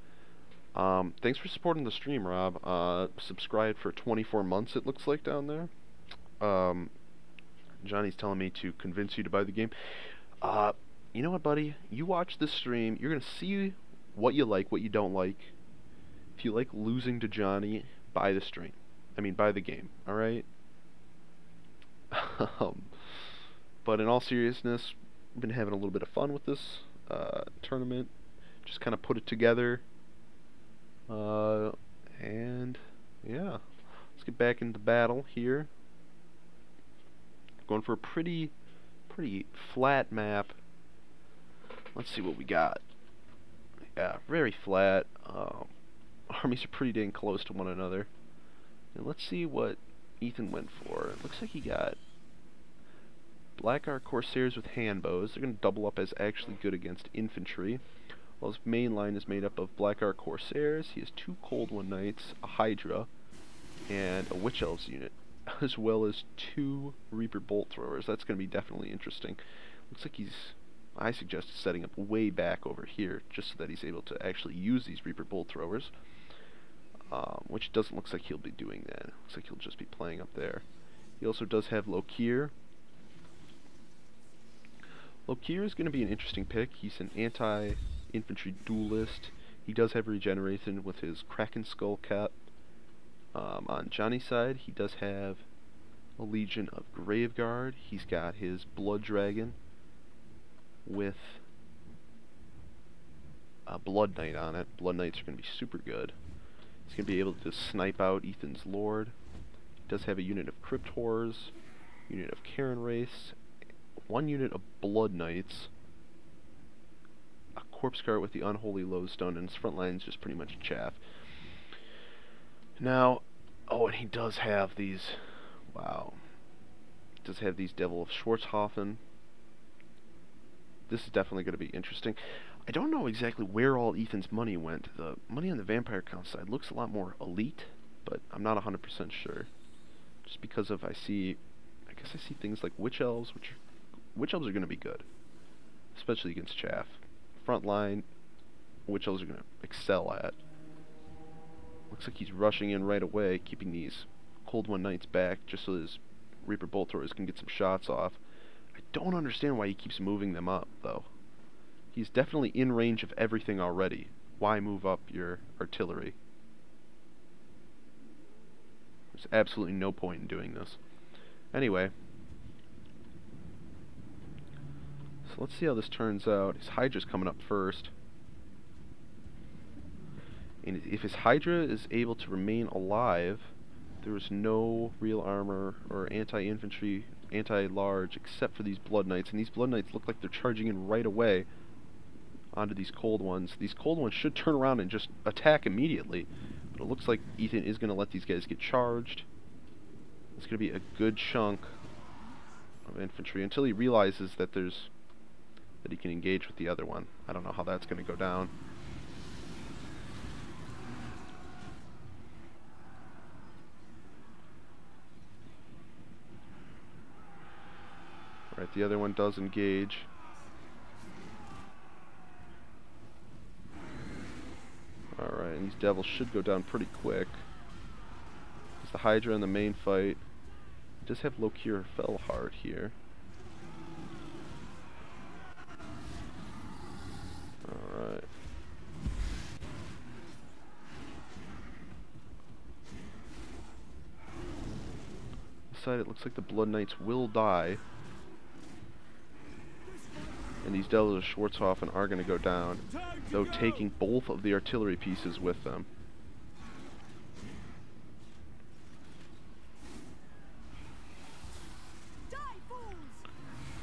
Thanks for supporting the stream, Rob. Subscribed for 24 months, it looks like, down there. Johnny's telling me to convince you to buy the game. You know what, buddy? You watch this stream, you're going to see what you like, what you don't like. If you like losing to Johnny, buy the stream. I mean, buy the game, alright? But in all seriousness, we've been having a little bit of fun with this tournament. Just kind of put it together. And yeah, let's get back into battle here. Going for a pretty flat map. Let's see what we got. Yeah, very flat. Armies are pretty dang close to one another. And let's see what Ethan went for. It looks like he got Blackguard Corsairs with handbows. They're going to double up as actually good against infantry. While his main line is made up of Blackguard Corsairs, he has 2 Cold One Knights, a Hydra, and a Witch Elves unit, as well as 2 Reaper Bolt Throwers. That's going to be definitely interesting. Looks like I suggested setting up way back over here, just so that he's able to actually use these Reaper Bolt Throwers, which doesn't look like he'll be doing that. Looks like he'll just be playing up there. He also does have Lokir. Lokir is going to be an interesting pick. He's an anti-infantry duelist. He does have regeneration with his Kraken Skull Cap. On Johnny's side, he does have a Legion of Graveguard. He's got his Blood Dragon with a Blood Knight on it. Blood Knights are going to be super good. He's going to be able to snipe out Ethan's Lord. He does have a unit of Crypt Horrors, unit of Karen Race, 1 unit of Blood Knights, a Corpse Cart with the Unholy Lodestone, and his front line is just pretty much chaff. Now, oh, and he does have these, wow, he does have these Devil of Schwarzhofen. This is definitely going to be interesting. I don't know exactly where all Ethan's money went. The money on the Vampire Count side looks a lot more elite, but I'm not 100% sure. Just because of, I guess I see things like Witch Elves, Witch Elves are going to be good, especially against chaff. Front line, Witch Elves are going to excel at. Looks like he's rushing in right away, keeping these Cold One Knights back, just so his Reaper Bolt Throwers can get some shots off. I don't understand why he keeps moving them up, though. He's definitely in range of everything already. Why move up your artillery? There's absolutely no point in doing this. Anyway, so let's see how this turns out. His Hydra's coming up first. And if his Hydra is able to remain alive, there is no real armor or anti-infantry, anti-large, except for these Blood Knights. And these Blood Knights look like they're charging in right away onto these Cold Ones. These Cold Ones should turn around and just attack immediately. But it looks like Ethan is going to let these guys get charged. It's going to be a good chunk of infantry until he realizes that he can engage with the other one. I don't know how that's going to go down. Right, the other one does engage. Alright, and these devils should go down pretty quick. It's the Hydra in the main fight. It does have Lokir Fellheart here. Alright. This side, it looks like the Blood Knights will die. And these Devils of Schwarzhofen are going to go down, though taking both of the artillery pieces with them.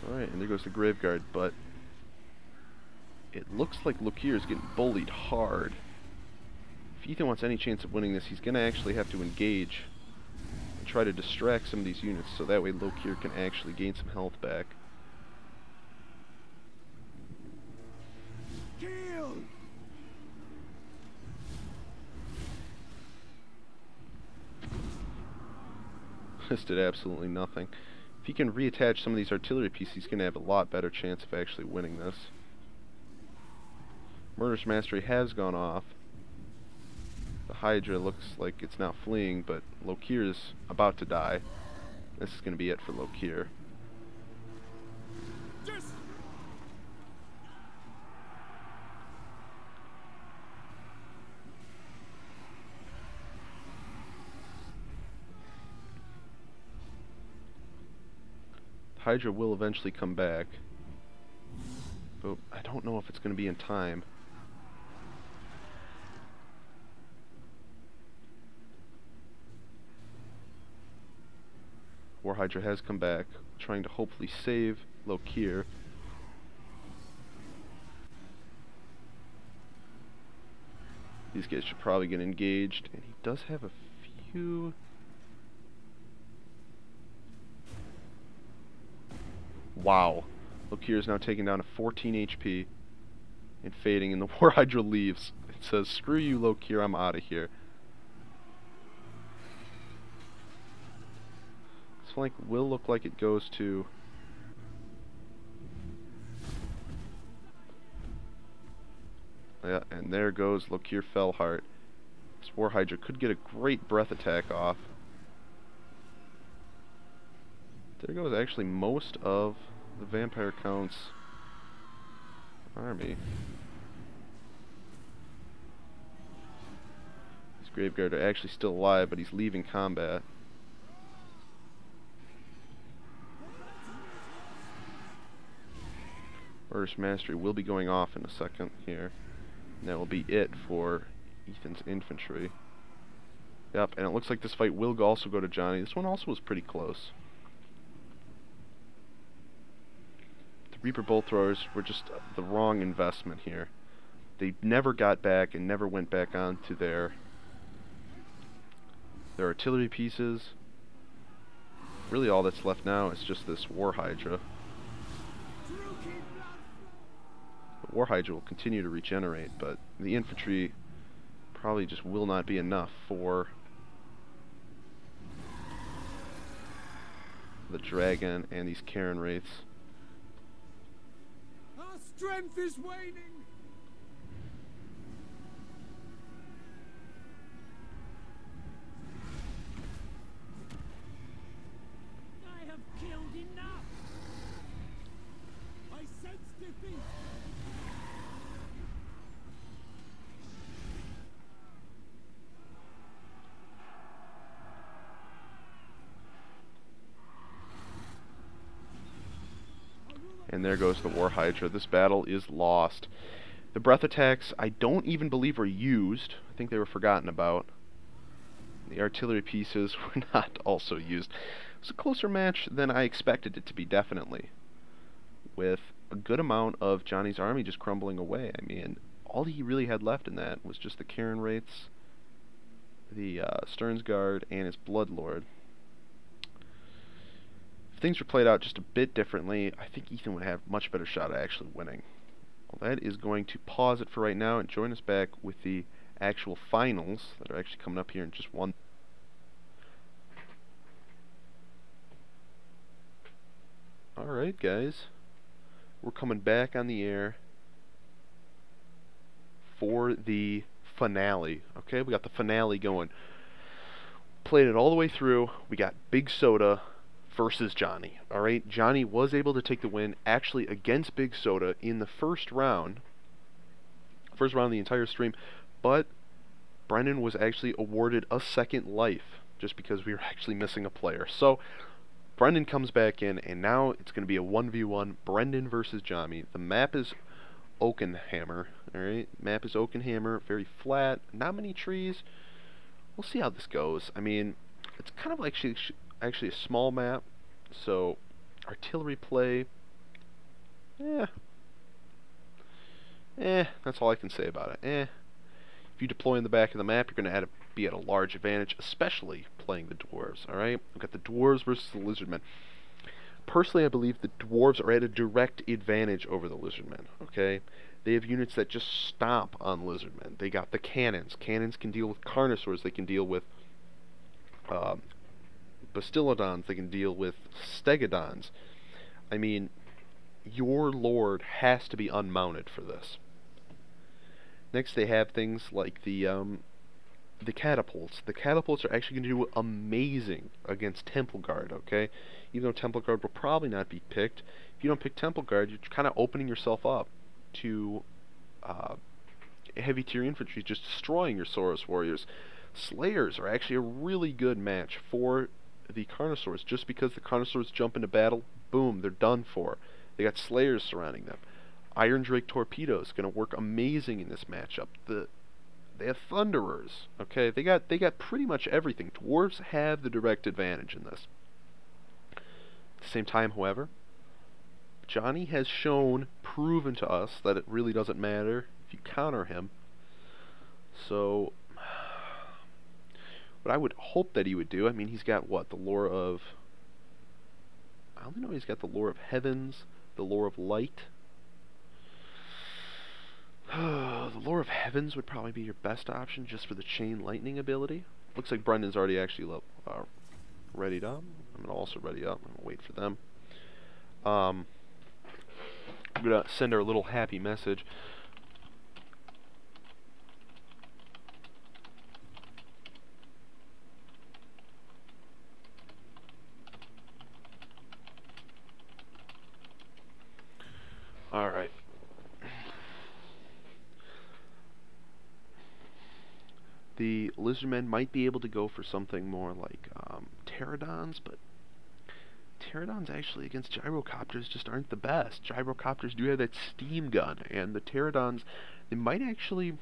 Alright, and there goes the Graveguard, but it looks like Lokir is getting bullied hard. If Ethan wants any chance of winning this, he's going to actually have to engage and try to distract some of these units, so that way Lokir can actually gain some health back. This did absolutely nothing. If he can reattach some of these artillery pieces, he's going to have a lot better chance of actually winning this. Murderous Mastery has gone off. The Hydra looks like it's now fleeing, but Lokir is about to die. This is going to be it for Lokir. Hydra will eventually come back, but I don't know if it's going to be in time. War Hydra has come back, trying to hopefully save Lokir. These guys should probably get engaged, and he does have a few Wow. Lokir is now taking down a 14 HP and fading, and the War Hydra leaves. It says, screw you, Lokir, I'm out of here. This flank will look like it goes to... Yeah, and there goes Lokir Fellheart. This War Hydra could get a great breath attack off. There goes actually most of the Vampire Count's army. His Graveguard are actually still alive, but he's leaving combat. Burst Mastery will be going off in a second here. And that will be it for Ethan's infantry. Yep, and it looks like this fight will also go to Johnny. This one also was pretty close. The Reaper Bolt Throwers were just the wrong investment here. They never got back and never went back onto their artillery pieces. Really all that's left now is just this War Hydra. The War Hydra will continue to regenerate, but the infantry probably just will not be enough for the Dragon and these Karen Wraiths. Our strength is waning. I have killed enough. I sense defeat. And there goes the War Hydra. This battle is lost. The breath attacks, I don't even believe were used. I think they were forgotten about. The artillery pieces were not also used. It was a closer match than I expected it to be, definitely. With a good amount of Johnny's army just crumbling away. I mean, all he really had left in that was just the Karen Wraiths, the Stearns Guard, and his Bloodlord. If things were played out just a bit differently, I think Ethan would have much better shot at actually winning. Well, that is going to pause it for right now and join us back with the actual finals that are actually coming up here in just one. Alright guys, we're coming back on the air for the finale. Okay, we got the finale going. Played it all the way through. We got Big Soda versus Johnny. Alright, Johnny was able to take the win actually against Big Soda in the first round of the entire stream, but Brendan was actually awarded a second life just because we were actually missing a player. So Brendan comes back in, and now it's going to be a 1v1 Brendan versus Johnny. The map is Oakenhammer. Alright, map is Oakenhammer, very flat, not many trees. We'll see how this goes. I mean, it's kind of like actually a small map, so artillery play, that's all I can say about it. If you deploy in the back of the map, you're going to be at a large advantage, especially playing the dwarves. Alright, we've got the dwarves versus the lizardmen. Personally, I believe the dwarves are at a direct advantage over the lizardmen. Okay, they have units that just stomp on lizardmen. They got the cannons. Cannons can deal with carnosaurs. They can deal with Bastillodons, they can deal with Stegodons. I mean, your lord has to be unmounted for this. Next they have things like the catapults. The catapults are actually going to do amazing against Temple Guard, okay? Even though Temple Guard will probably not be picked. If you don't pick Temple Guard, you're kind of opening yourself up to heavy tier infantry just destroying your Saurus warriors. Slayers are actually a really good match for the Carnosaurs. Just because the Carnosaurs jump into battle, boom, they're done for. They got Slayers surrounding them. Iron Drake torpedoes going to work amazing in this matchup. They have Thunderers. Okay, they got pretty much everything. Dwarves have the direct advantage in this. At the same time, however, Johnny has proven to us that it really doesn't matter if you counter him. So what I would hope that he would do, I mean, he's got what, the lore of, I only know he's got the Lore of Heavens, the Lore of Light. The Lore of Heavens would probably be your best option just for the Chain Lightning ability. Looks like Brendan's already actually readied up. I'm going to also ready up. I'm going to wait for them. I'm going to send our little happy message. Alright. The Lizardmen might be able to go for something more like Pterodons, but Pterodons actually against Gyrocopters just aren't the best. Gyrocopters do have that steam gun, and the Pterodons, they might actually,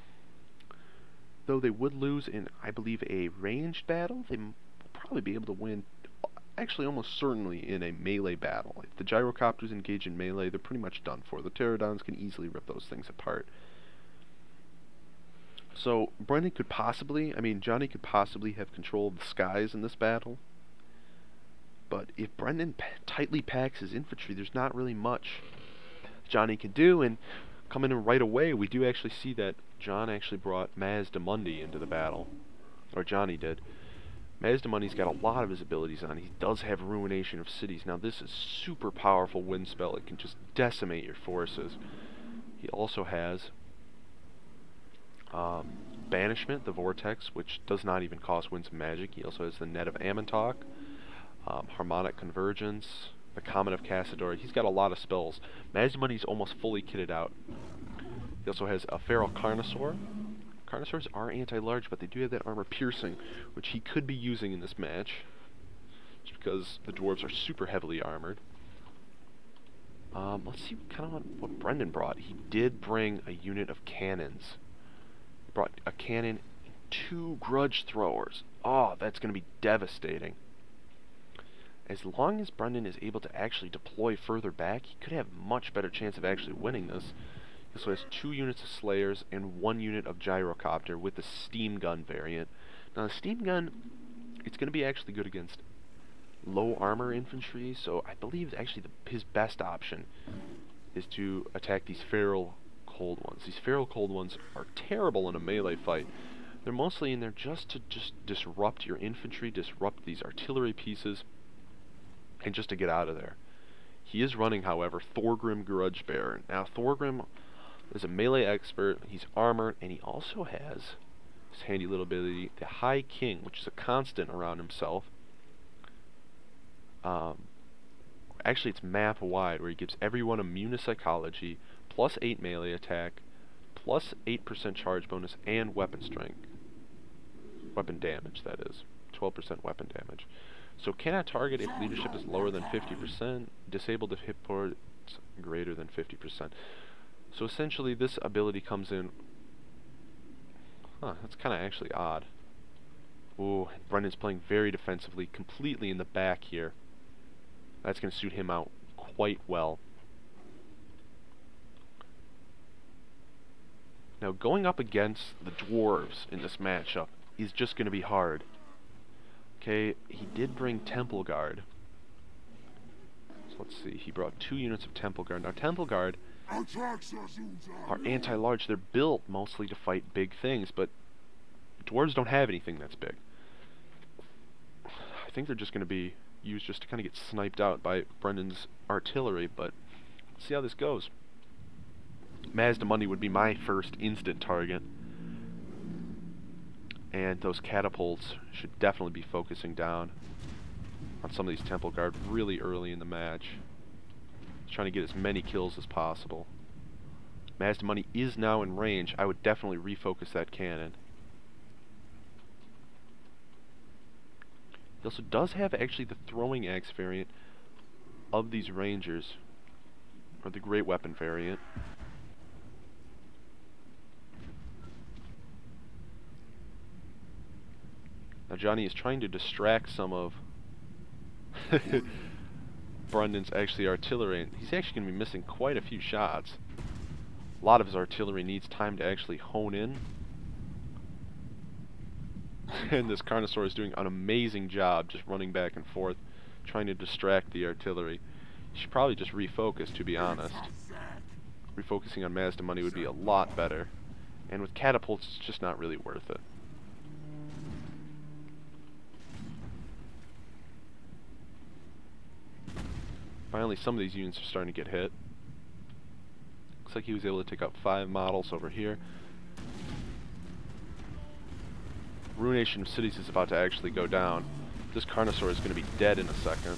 though they would lose in, I believe, a ranged battle, they will probably be able to win, actually almost certainly in a melee battle. If the Gyrocopters engage in melee, they're pretty much done for. The Pterodons can easily rip those things apart. So, Brendan could possibly, Johnny could possibly have control of the skies in this battle. But if Brendan tightly packs his infantry, there's not really much Johnny can do. And coming in right away, we do actually see that John actually brought Mazdamundi into the battle. Or Johnny did. Mazdamundi's got a lot of his abilities on. He does have Ruination of Cities. Now this is super powerful wind spell. It can just decimate your forces. He also has Banishment, the Vortex, which does not even cost Winds of Magic. He also has the Net of Amantok, Harmonic Convergence, the Comet of Cassador. He's got a lot of spells. Mazdamundi's almost fully kitted out. He also has a Feral Carnosaur. Carnosaurs are anti-large, but they do have that armor piercing, which he could be using in this match, just because the dwarves are super heavily armored. Let's see kind of what Brendan brought. He did bring a unit of cannons. He brought a cannon and 2 grudge throwers. Oh, that's going to be devastating. As long as Brendan is able to actually deploy further back, he could have a much better chance of actually winning this. He also has 2 units of Slayers and 1 unit of Gyrocopter with the Steam Gun variant. Now the Steam Gun, it's going to be actually good against low armor infantry, so I believe actually his best option is to attack these Feral Cold Ones. These Feral Cold Ones are terrible in a melee fight. They're mostly in there just to disrupt your infantry, disrupt these artillery pieces, and just to get out of there. He is running, however, Thorgrim Grudgebearer. Now Thorgrim is a melee expert, he's armored, and he also has this handy little ability, the High King, which is a constant around himself. Actually, it's map-wide, where he gives everyone immune to psychology, plus 8 melee attack, plus 8% charge bonus, and weapon strength. Weapon damage, that is. 12% weapon damage. So cannot target if leadership is lower than 50%, disabled if hit points greater than 50%. So essentially this ability comes in... that's kind of actually odd. Ooh, Brendan's playing very defensively, completely in the back here. That's going to suit him out quite well. Now going up against the dwarves in this matchup is just going to be hard. Okay, he did bring Temple Guard. So let's see, he brought 2 units of Temple Guard. Now Temple Guard are anti-large. They're built mostly to fight big things, but dwarves don't have anything that's big. I think they're just going to be used just to kind of get sniped out by Brendan's artillery, but let's see how this goes. Mazdamundi would be my first instant target, and those catapults should definitely be focusing down on some of these Temple Guard really early in the match. Trying to get as many kills as possible. Mazdamundi is now in range. I would definitely refocus that cannon. He also does have actually the throwing axe variant of these rangers, or the great weapon variant. Now Johnny is trying to distract some of Brendan's actually artillery, and he's actually going to be missing quite a few shots. A lot of his artillery needs time to actually hone in. And this Carnosaur is doing an amazing job just running back and forth, trying to distract the artillery. He should probably just refocus, to be honest. Refocusing on Mazda money would be a lot better. And with catapults, it's just not really worth it. Finally, some of these units are starting to get hit. Looks like he was able to take out 5 models over here. Ruination of Cities is about to actually go down. This Carnosaur is going to be dead in a second.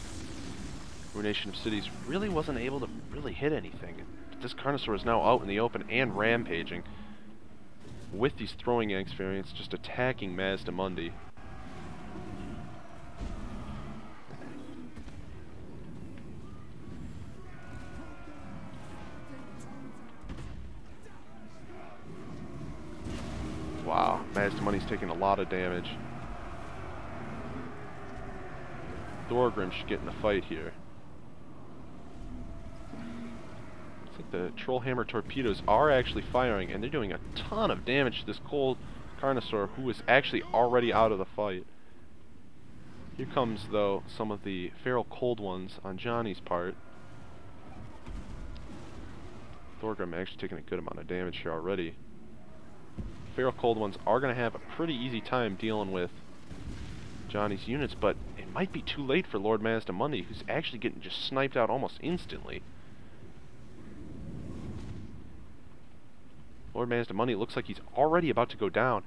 Ruination of Cities really wasn't able to really hit anything. But this Carnosaur is now out in the open and rampaging. With these throwing axe variants just attacking Mazda Mundi. Wow, Mazda Mundi's taking a lot of damage. Thorgrim should get in the fight here. Looks like the Trollhammer torpedoes are actually firing, and they're doing a ton of damage to this cold Carnosaur, who is actually already out of the fight. Here comes, though, some of the feral cold ones on Johnny's part. Thorgrim actually taking a good amount of damage here already. Feral cold ones are going to have a pretty easy time dealing with Johnny's units, but it might be too late for Lord Mazda Mundi, who's actually getting just sniped out almost instantly. Lord Mazda Mundi looks like he's already about to go down.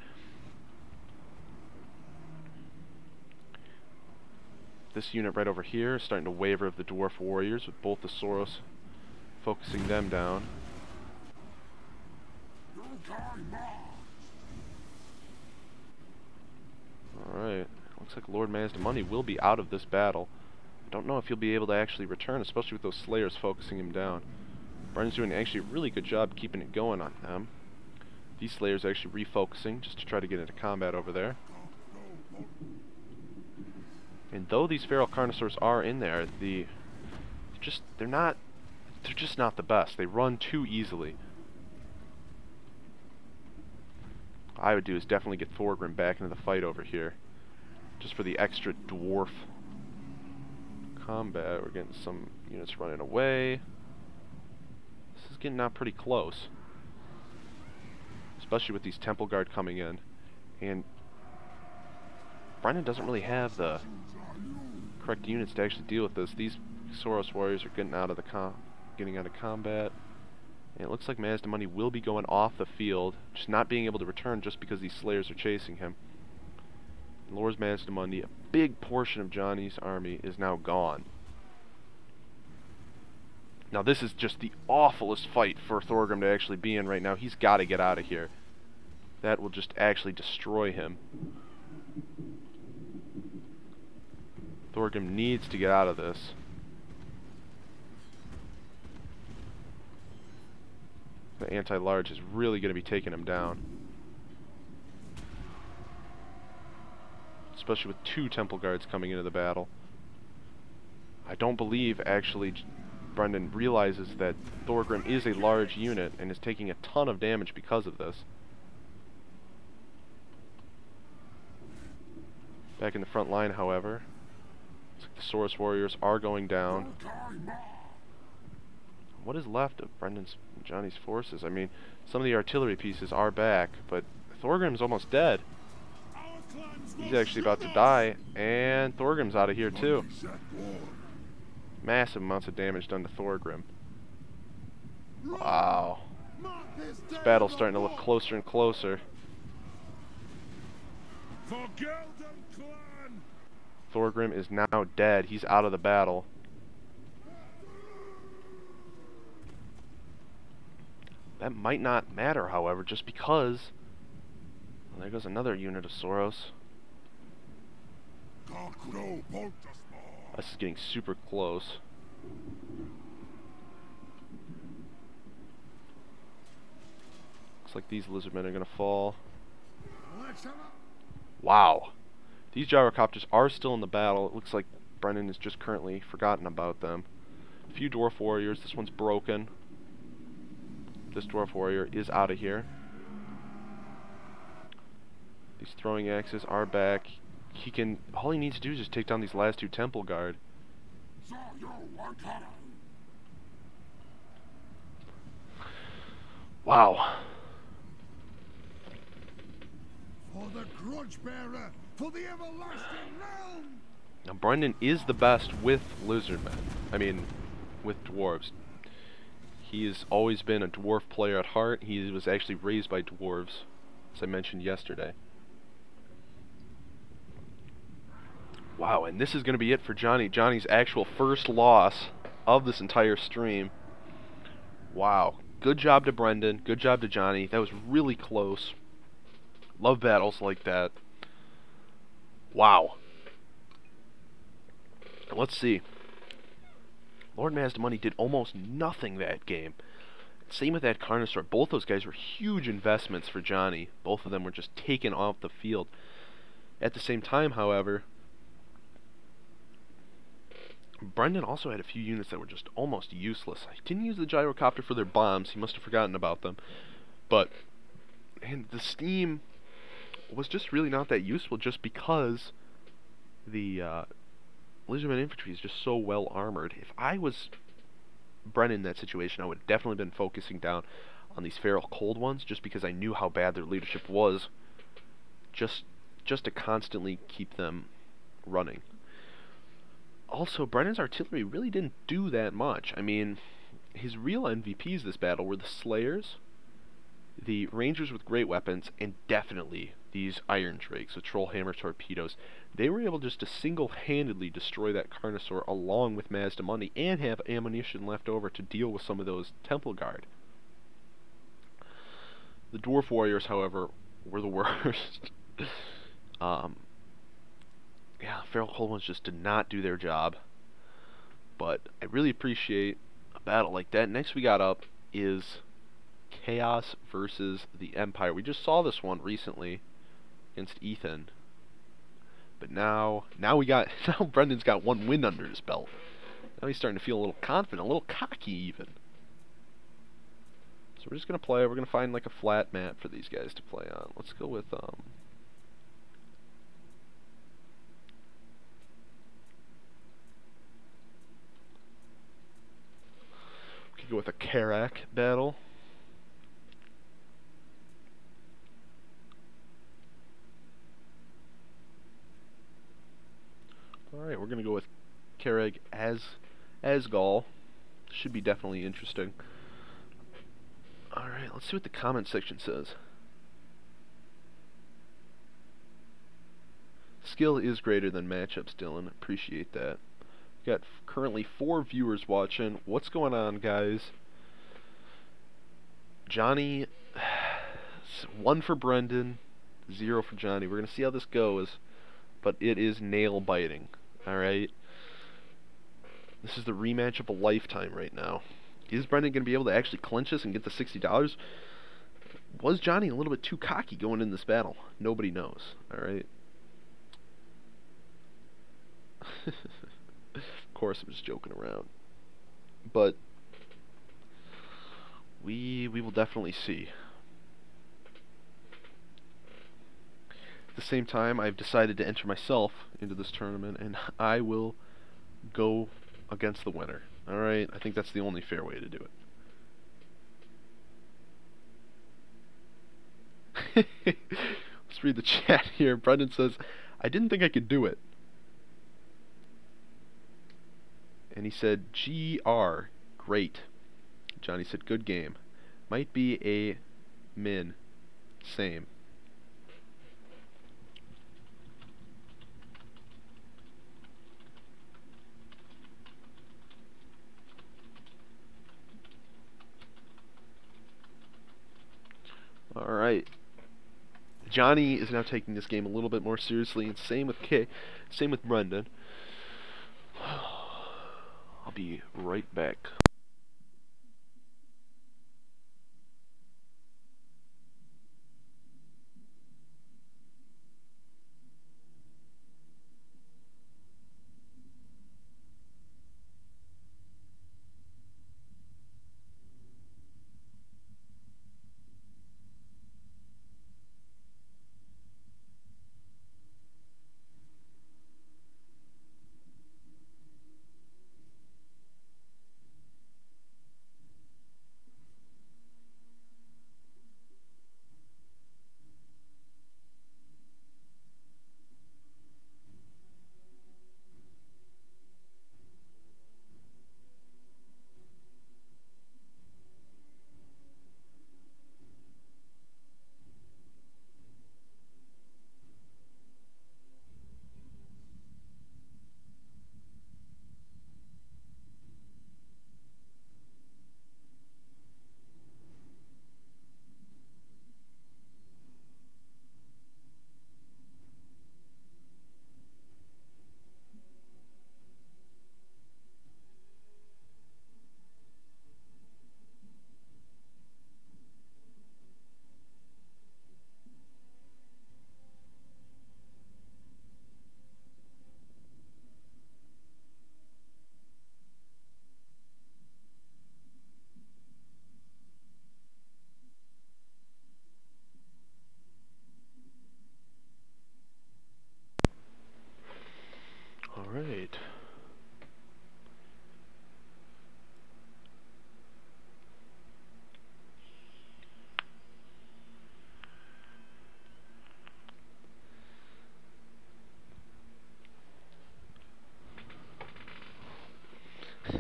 This unit right over here is starting to waver of the Dwarf Warriors, with both the Soros focusing them down. Alright, looks like Lord Mazda Mundi will be out of this battle. I don't know if he'll be able to actually return, especially with those Slayers focusing him down. Brendan's doing actually a really good job keeping it going on them. These Slayers are actually refocusing just to try to get into combat over there. And though these Feral Carnosaurs are in there, they're just not the best. They run too easily. What I would do is definitely get Thorgrim back into the fight over here, just for the extra dwarf combat. We're getting some units running away. This is getting out pretty close, especially with these Temple Guard coming in. And Brendan doesn't really have the correct units to actually deal with this. These Soros Warriors are getting out of combat. And it looks like Mazda Mundi will be going off the field, just not being able to return just because these Slayers are chasing him. And Lord Mazda Mundi, a big portion of Johnny's army is now gone. Now this is just the awfulest fight for Thorgrim to actually be in right now. He's got to get out of here. That will just actually destroy him. Thorgrim needs to get out of this. The anti-large is really going to be taking him down. Especially with 2 Temple Guards coming into the battle. I don't believe, actually, Brendan realizes that Thorgrim is a large unit and is taking a ton of damage because of this. Back in the front line, however, looks like the Soros Warriors are going down. What is left of Brendan's and Johnny's forces? I mean, some of the artillery pieces are back, but Thorgrim's almost dead. He's actually about to die, and Thorgrim's out of here too. Massive amounts of damage done to Thorgrim. Wow. This battle's starting to look closer and closer. Thorgrim is now dead. He's out of the battle. That might not matter, however, just because... Well, there goes another unit of Soros. This is getting super close. Looks like these lizardmen are going to fall. Wow. These gyrocopters are still in the battle. It looks like Brendan has just currently forgotten about them. A few Dwarf Warriors. This one's broken. This Dwarf Warrior is out of here. These throwing axes are back. All he needs to do is just take down these last 2 Temple Guard. Wow. For the grudge bearer, for the everlasting realm. Now, Brendan is the best with lizardmen. I mean, with dwarves. He's always been a dwarf player at heart. He was actually raised by dwarves, as I mentioned yesterday. Wow, and this is going to be it for Johnny. Johnny's actual first loss of this entire stream. Wow. Good job to Brendan. Good job to Johnny. That was really close. Love battles like that. Wow. Let's see. Lord Mazdamoney did almost nothing that game. Same with that Carnosaur. Both those guys were huge investments for Johnny. Both of them were just taken off the field. At the same time, however, Brendan also had a few units that were just almost useless. He didn't use the gyrocopter for their bombs. He must have forgotten about them. But, and the steam was just really not that useful just because the Lizardman infantry is just so well armored. If I was Brennan in that situation, I would have definitely been focusing down on these feral cold ones just because I knew how bad their leadership was. Just to constantly keep them running. Also, Brennan's artillery really didn't do that much. I mean, his real MVPs this battle were the Slayers, the Rangers with great weapons, and definitely these Iron Drakes with Trollhammer torpedoes. They were able just to single-handedly destroy that Carnosaur along with Mazdamoney and have ammunition left over to deal with some of those Temple Guard. The Dwarf Warriors, however, were the worst. Yeah, Feral Cold Ones just did not do their job. But I really appreciate a battle like that. Next we got up is Chaos versus the Empire. We just saw this one recently against Ethan. But now Brendan's got one win under his belt. Now he's starting to feel a little confident, a little cocky even. So we're just gonna play. We're gonna find like a flat map for these guys to play on. Let's go with we could go with a Karak battle. Alright, we're gonna go with Karag Asgal. Should be definitely interesting. Alright, let's see what the comment section says. Skill is greater than matchups, Dylan. Appreciate that. We got currently 4 viewers watching. What's going on, guys? Johnny, 1 for Brendan, 0 for Johnny. We're gonna see how this goes, but it is nail biting. Alright. This is the rematch of a lifetime right now. Is Brendan going to be able to actually clinch this and get the $60? Was Johnny a little bit too cocky going in this battle? Nobody knows. Alright. Of course, I'm just joking around. But we will definitely see. At the same time, I've decided to enter myself into this tournament, and I will go against the winner. Alright, I think that's the only fair way to do it. Let's read the chat here. Brendan says, I didn't think I could do it. And he said, GR, great. Johnny said, good game. Might be a min. Same. Alright. Johnny is now taking this game a little bit more seriously, and same with Brendan. I'll be right back.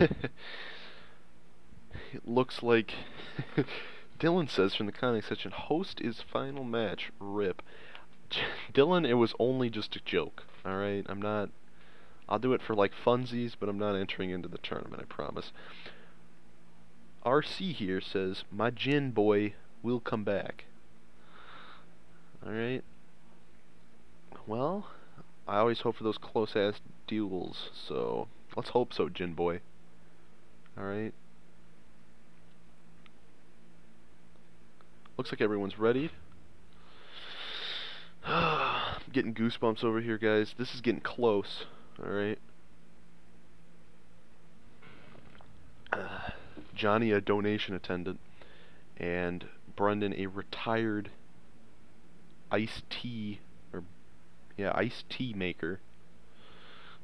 It looks like Dylan says from the comments section, host is final match, rip. Dylan, it was only just a joke, alright? I'll do it for like funsies, but I'm not entering into the tournament, I promise. RC here says, my Jin boy will come back. Alright. Well, I always hope for those close-ass duels, so let's hope so, Jin boy. Alright. Looks like everyone's ready. I'm getting goosebumps over here, guys. This is getting close. Alright. Johnny, a donation attendant, and Brendan, a retired iced tea maker.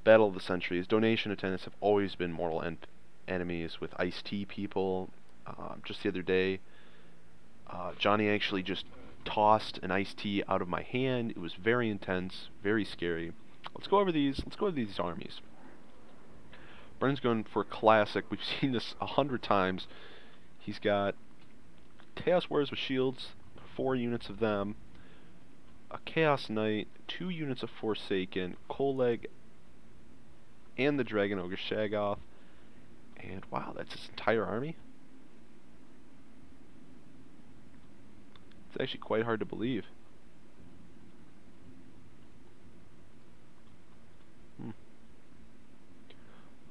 Battle of the Centuries. Donation attendants have always been mortal enemies with iced tea people. Just the other day, Johnny actually just tossed an iced tea out of my hand. It was very intense, very scary. Let's go over these armies. Brendan's going for a classic. We've seen this 100 times. He's got Chaos Warriors with shields, 4 units of them, a Chaos Knight, 2 units of Forsaken, Koleg, and the Dragon Ogre Shaggoth. And wow, that's his entire army? It's actually quite hard to believe.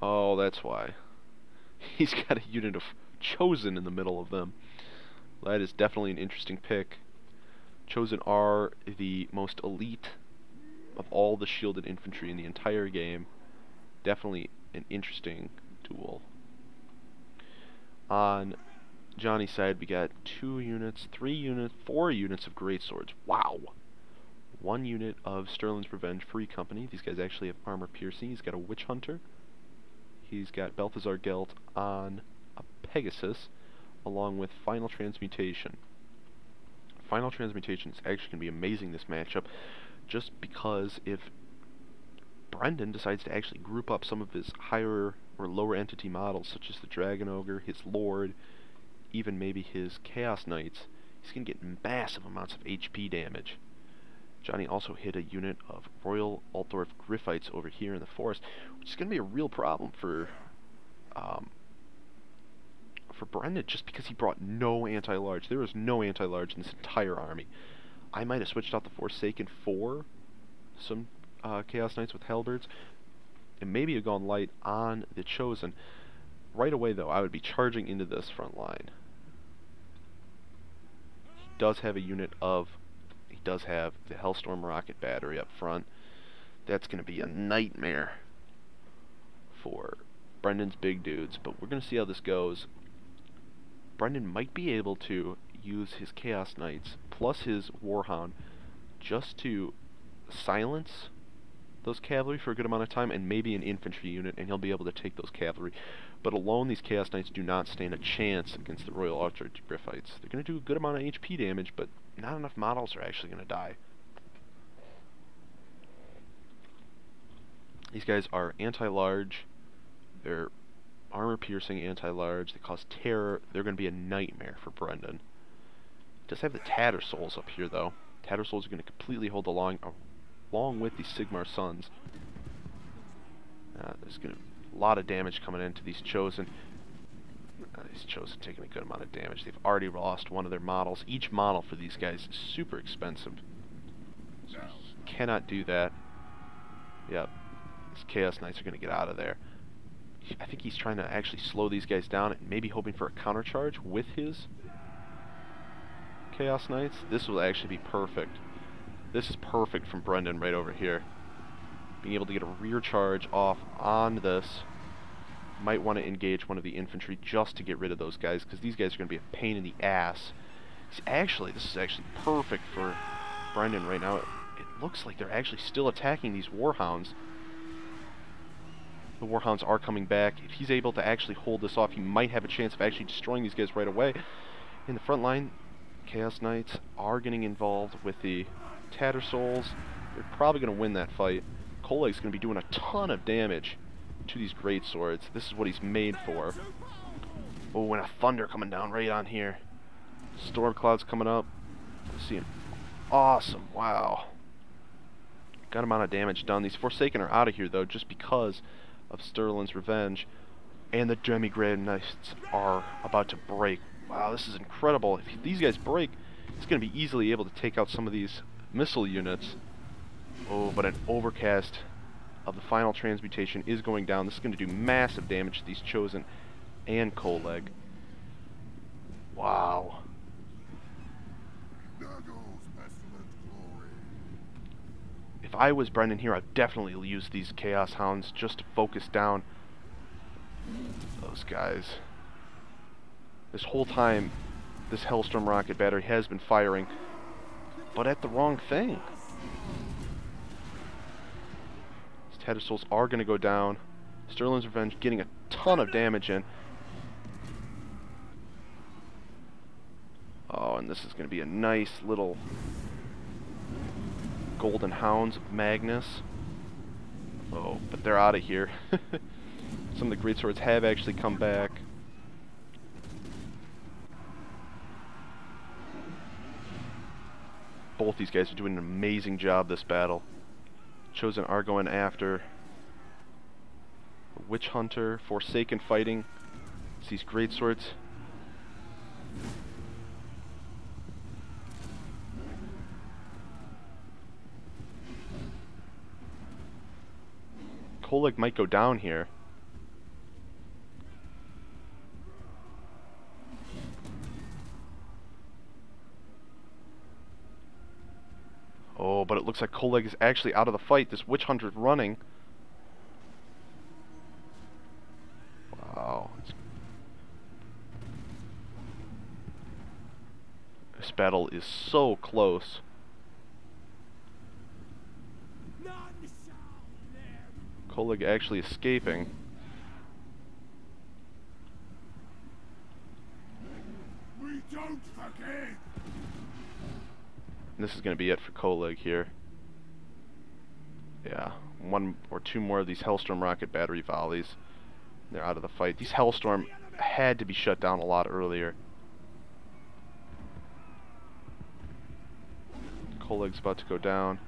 Oh, that's why. He's got a unit of Chosen in the middle of them. That is definitely an interesting pick. Chosen are the most elite of all the shielded infantry in the entire game. Definitely an interesting duel. On Johnny's side, we got 2 units, 3 units, 4 units of greatswords. Wow! 1 unit of Sterling's Revenge Free Company. These guys actually have armor piercing. He's got a Witch Hunter. He's got Balthazar Gelt on a Pegasus, along with Final Transmutation. Final Transmutation is actually going to be amazing this matchup, just because if Brendan decides to actually group up some of his higher or lower entity models, such as the Dragon Ogre, his Lord, even maybe his Chaos Knights, he's going to get massive amounts of HP damage. Johnny also hit a unit of Royal Altdorf Griffites over here in the forest, which is going to be a real problem for Brendan, just because he brought no anti-large. There was no anti-large in this entire army. I might have switched out the Forsaken for some Chaos Knights with Halberds, and maybe have gone light on the Chosen. Right away, though, I would be charging into this front line. He does have a unit of... He does have the Hellstorm Rocket Battery up front. That's going to be a nightmare for Brendan's big dudes, but we're going to see how this goes. Brendan might be able to use his Chaos Knights plus his Warhound just to silence those cavalry for a good amount of time, and maybe an infantry unit, and he'll be able to take those cavalry. But alone, these Chaos Knights do not stand a chance against the Royal Archer Griffites. They're going to do a good amount of HP damage, but not enough models are actually going to die. These guys are anti-large. They're armor-piercing anti-large. They cause terror. They're going to be a nightmare for Brendan. Just have the Tattersouls up here, though. Tattersouls are going to completely hold along with the Sigmar Sons. There's going to be a lot of damage coming into these Chosen. These Chosen taking a good amount of damage. They've already lost one of their models. Each model for these guys is super expensive. So you cannot do that. Yep. These Chaos Knights are going to get out of there. I think he's trying to actually slow these guys down and maybe hoping for a countercharge with his Chaos Knights. This will actually be perfect. This is perfect from Brendan right over here. Being able to get a rear charge off on this. Might want to engage one of the infantry just to get rid of those guys, because these guys are going to be a pain in the ass. This is actually perfect for Brendan right now. It looks like they're actually still attacking these Warhounds. The Warhounds are coming back. If he's able to actually hold this off, he might have a chance of actually destroying these guys right away. In the front line, Chaos Knights are getting involved with the Tattersouls. They're probably going to win that fight. Koleg's going to be doing a ton of damage to these great swords. This is what he's made for. Oh, and a thunder coming down right on here. Storm clouds coming up. See him. Awesome. Wow. Good amount of damage done. These Forsaken are out of here, though, just because of Sterling's revenge. And the Demigrade Knights are about to break. Wow, this is incredible. If these guys break, it's going to be easily able to take out some of these missile units. Oh, but an overcast of the final transmutation is going down. This is going to do massive damage to these Chosen and Koleg. Wow. If I was Brendan here, I'd definitely use these Chaos Hounds just to focus down those guys. This whole time, this Hellstorm rocket battery has been firing, but at the wrong thing. These Tattersouls are going to go down. Sterling's Revenge getting a ton of damage in. Oh, and this is going to be a nice little Golden Hounds of Magnus. Oh, but they're out of here. Some of the greatswords have actually come back. Both these guys are doing an amazing job this battle. Chosen are going after Witch Hunter, Forsaken fighting. It's these greatswords. Koleg might go down here. Oh, but it looks like Koleg is actually out of the fight. This Witch Hunter's running. Wow. This battle is so close. Koleg actually escaping. We don't forget. And this is going to be it for Koleg here. Yeah, one or two more of these Hellstorm rocket battery volleys. They're out of the fight. These Hellstorm had to be shut down a lot earlier. Koleg's about to go down.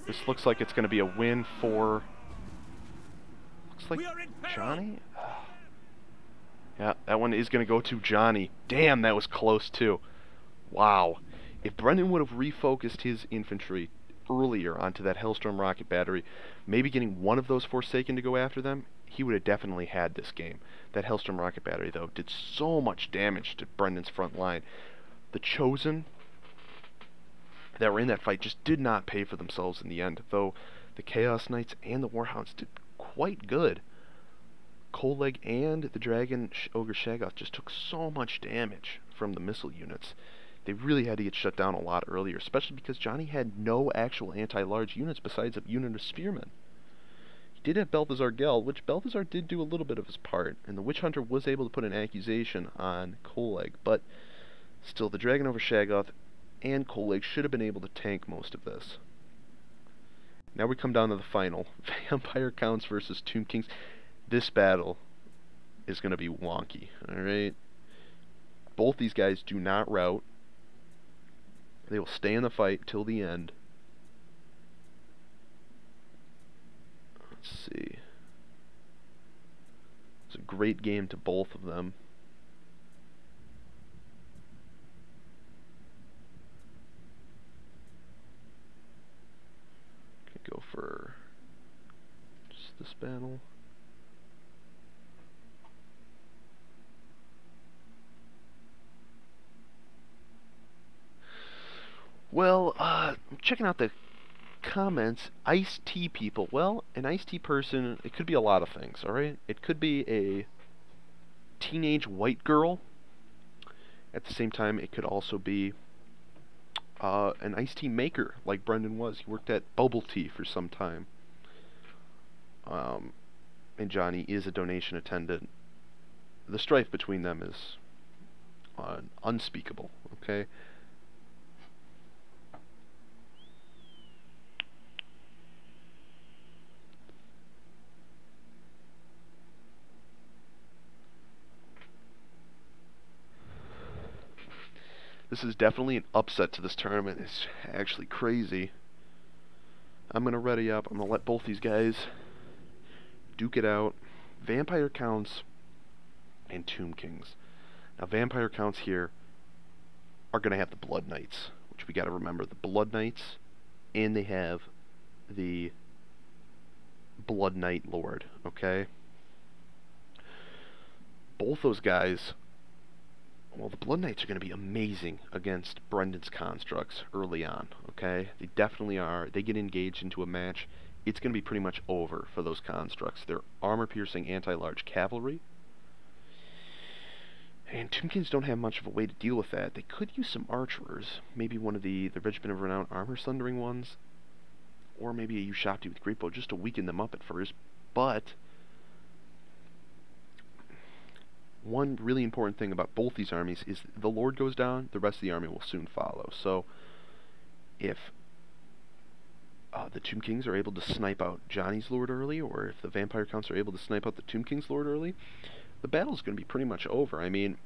This looks like it's going to be a win for... Looks like Johnny? Yeah, that one is going to go to Johnny. Damn, that was close too. Wow. If Brendan would have refocused his infantry earlier onto that Hellstorm rocket battery, maybe getting one of those Forsaken to go after them, he would have definitely had this game. That Hellstorm rocket battery, though, did so much damage to Brendan's front line. The Chosen that were in that fight just did not pay for themselves in the end, though the Chaos Knights and the Warhounds did quite good. Koleg and the Dragon Ogre Shaggoth just took so much damage from the missile units. They really had to get shut down a lot earlier, especially because Johnny had no actual anti-large units besides a unit of spearmen. He did have Balthazar Geld, which Balthazar did do a little bit of his part, and the Witch Hunter was able to put an accusation on Koleg, but still, the Dragon Ogre Shaggoth and Koleg should have been able to tank most of this. Now we come down to the final. Vampire Counts versus Tomb Kings. This battle is going to be wonky, alright? Both these guys do not rout. They will stay in the fight till the end. Let's see. It's a great game to both of them. Go for just this battle. Well, I'm checking out the comments. Iced tea people. Well, an iced tea person, it could be a lot of things, alright? It could be a teenage white girl. At the same time, it could also be an iced tea maker, like Brendan was. He worked at Bubble Tea for some time. And Johnny is a donation attendant. The strife between them is unspeakable, okay? This is definitely an upset to this tournament. It's actually crazy. I'm going to ready up. I'm going to let both these guys duke it out. Vampire Counts and Tomb Kings. Now, Vampire Counts here are going to have the Blood Knights, which we got to remember. The Blood Knights, and they have the Blood Knight Lord, okay? Both those guys, well, the Blood Knights are going to be amazing against Brendan's constructs early on, okay? They definitely are. They get engaged into a match, it's going to be pretty much over for those constructs. They're armor-piercing anti-large cavalry. And Tomb Kings don't have much of a way to deal with that. They could use some archers, maybe one of the Regiment of Renown armor-sundering ones, or maybe a Ushabti with Greatbow just to weaken them up at first. But one really important thing about both these armies is the Lord goes down, the rest of the army will soon follow. So if the Tomb Kings are able to snipe out Johnny's Lord early, or if the Vampire Counts are able to snipe out the Tomb King's Lord early, the battle's going to be pretty much over. I mean,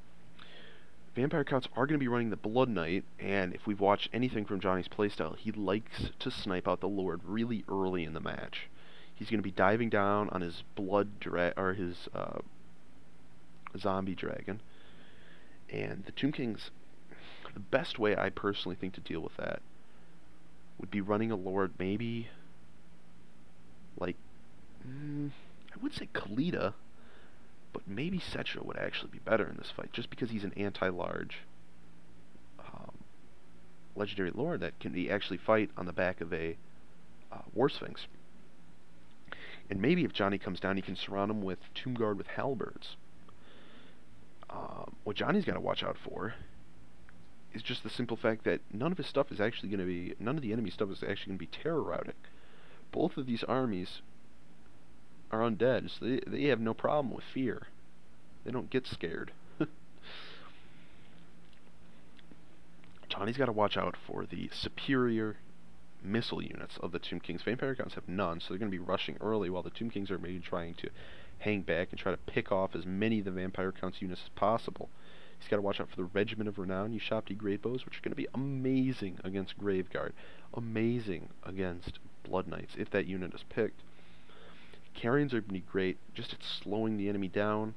Vampire Counts are going to be running the Blood Knight, and if we've watched anything from Johnny's playstyle, he likes to snipe out the Lord really early in the match. He's going to be diving down on his his zombie dragon, and the Tomb Kings, the best way I personally think to deal with that would be running a Lord maybe like, I would say Khalida, but maybe Settra would actually be better in this fight, just because he's an anti-large legendary Lord that can actually fight on the back of a War Sphinx. And maybe if Johnny comes down, he can surround him with Tomb Guard with halberds. What Johnny's got to watch out for is just the simple fact that none of his stuff is actually going to be, none of the enemy stuff is actually going to be terror routing. Both of these armies are undead, so they have no problem with fear. They don't get scared. Johnny's got to watch out for the superior missile units of the Tomb Kings. Vampire Counts have none, so they're going to be rushing early, while the Tomb Kings are maybe trying to hang back and try to pick off as many of the Vampire Counts units as possible. He's got to watch out for the Regiment of Renown Ushabti Greatbows, which are going to be amazing against Graveguard, amazing against Blood Knights, if that unit is picked. Carrions are going to be great, just at slowing the enemy down.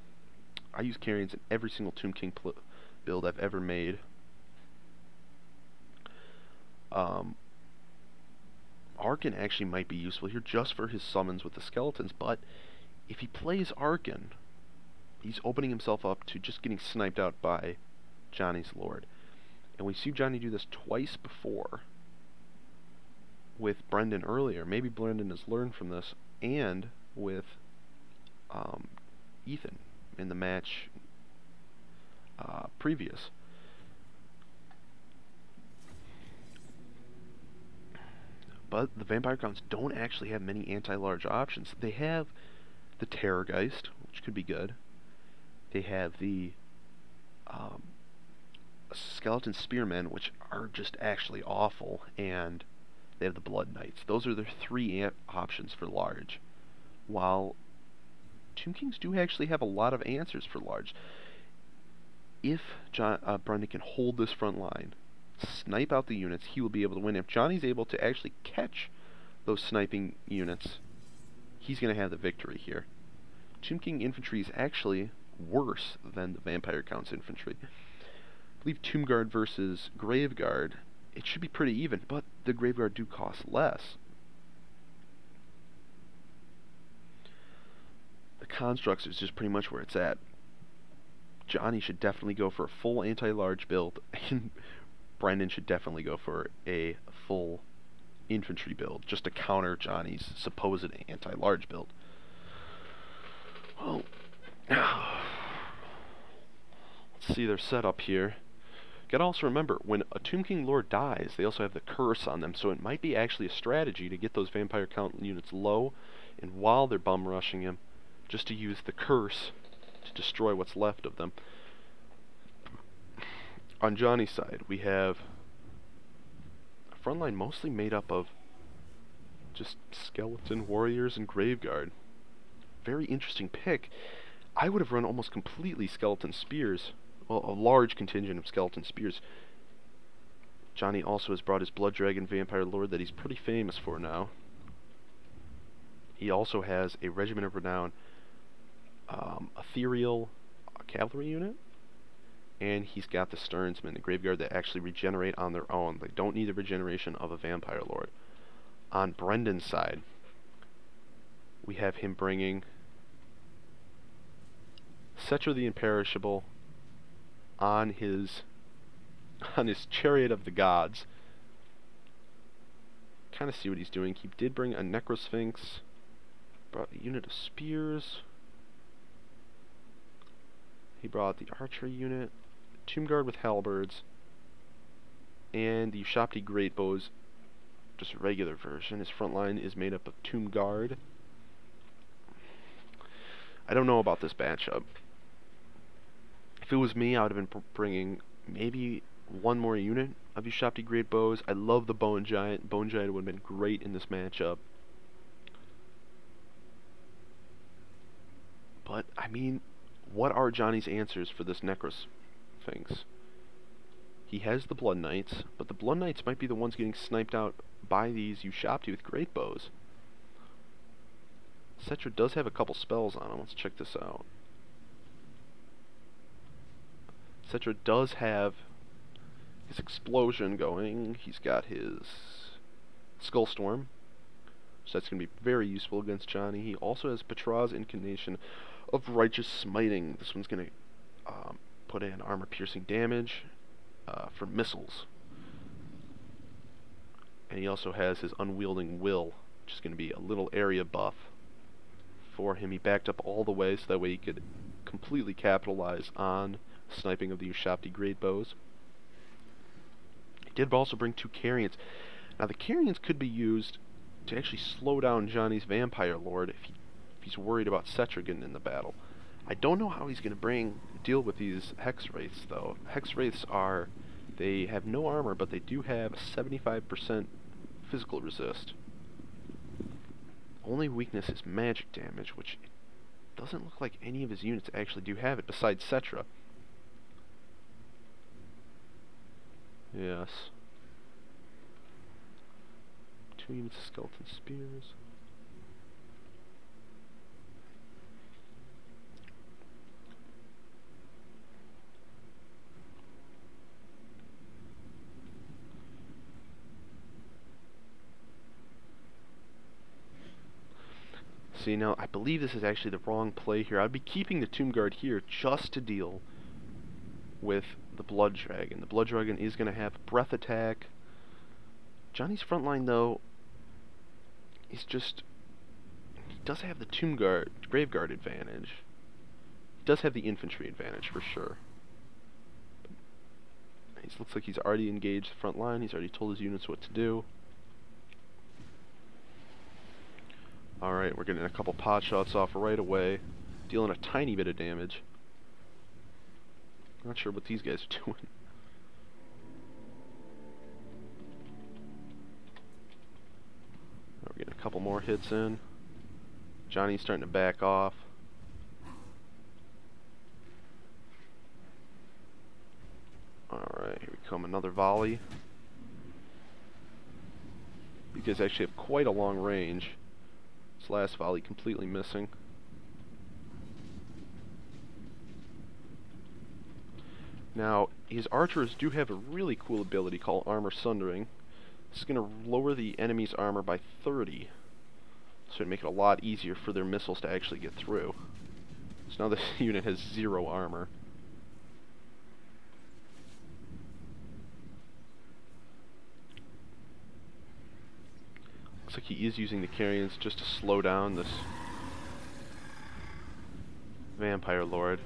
I use Carrions in every single Tomb King build I've ever made. Arkan actually might be useful here just for his summons with the skeletons, but if he plays Arkan, he's opening himself up to just getting sniped out by Johnny's Lord. And we see Johnny do this twice before with Brendan earlier. Maybe Brendan has learned from this, and with Ethan in the match previous. But the Vampire Counts don't actually have many anti-large options. They have the Terrorgeist, which could be good. They have the Skeleton Spearmen, which are just actually awful, and they have the Blood Knights. Those are their three options for large, while Tomb Kings do actually have a lot of answers for large. If Brendan can hold this front line, snipe out the units, he will be able to win. If Johnny's able to actually catch those sniping units, he's going to have the victory here. Tomb King infantry is actually worse than the Vampire Counts infantry. I believe Tomb Guard versus Graveguard, it should be pretty even, but the Graveguard do cost less. The constructs is just pretty much where it's at. Johnny should definitely go for a full anti-large build, and Brendan should definitely go for a full infantry build, just to counter Johnny's supposed anti-large build. Well, let's see their setup here. Gotta also remember, when a Tomb King Lord dies, they also have the curse on them, so it might be actually a strategy to get those Vampire Count units low, and while they're bum rushing him, just to use the curse to destroy what's left of them. On Johnny's side, we have a front line mostly made up of just skeleton warriors and Graveguard. Very interesting pick. I would have run almost completely skeleton spears, well, a large contingent of skeleton spears, Johnny also has brought his Blood Dragon Vampire Lord that he's pretty famous for now. He also has a Regiment of Renown ethereal cavalry unit, and he's got the Stearnsmen, the Graveguard, that actually regenerate on their own. They don't need the regeneration of a Vampire Lord. On Brendan's side, we have him bringing Settra the Imperishable on his Chariot of the Gods. Kind of see what he's doing. He did bring a Necrosphinx, brought a unit of spears. He brought the archery unit, Tomb Guard with halberds, and the Ushabti Greatbows, just a regular version. His front line is made up of Tomb Guard. I don't know about this matchup. If it was me, I would have been bringing maybe one more unit of Ushabti Greatbows. I love the Bone Giant. Bone Giant would have been great in this matchup. But, I mean, what are Johnny's answers for this Necrosphinx? He has the Blood Knights, but the Blood Knights might be the ones getting sniped out by these Ushabti with Greatbows. Settra does have a couple spells on him. Let's check this out. Settra does have his Explosion going. He's got his Skullstorm, so that's going to be very useful against Johnny. He also has Petra's Incarnation of Righteous Smiting. This one's going to put in armor-piercing damage for missiles. And he also has his Unwielding Will, which is going to be a little area buff for him. He backed up all the way so that way he could completely capitalize on sniping of the Ushabti Greatbows. He did also bring 2 Carrions. Now the Carrions could be used to actually slow down Johnny's Vampire Lord if he's worried about Settra getting in the battle. I don't know how he's going to deal with these Hex Wraiths though. Hex Wraiths they have no armor, but they do have a 75% physical resist. Only weakness is magic damage, which it doesn't look like any of his units actually do have it, besides Settra. Yes. 2 units of Skeleton Spears. See, now, I believe this is actually the wrong play here. I'd be keeping the Tomb Guard here just to deal with the Blood Dragon. The Blood Dragon is going to have Breath Attack. Johnny's front line, though, is just... he does have the Tomb Guard, Graveguard advantage. He does have the infantry advantage, for sure. It looks like he's already engaged the front line. He's already told his units what to do. Alright, we're getting a couple pot shots off right away, dealing a tiny bit of damage. Not sure what these guys are doing. We're getting a couple more hits in. Johnny's starting to back off. Alright, here we come, another volley. You guys actually have quite a long range. This last volley completely missing. Now, his archers do have a really cool ability called Armor Sundering. This is going to lower the enemy's armor by 30. So it'd make it a lot easier for their missiles to actually get through. So now this unit has 0 armor. Looks like he is using the Carrions just to slow down this Vampire Lord.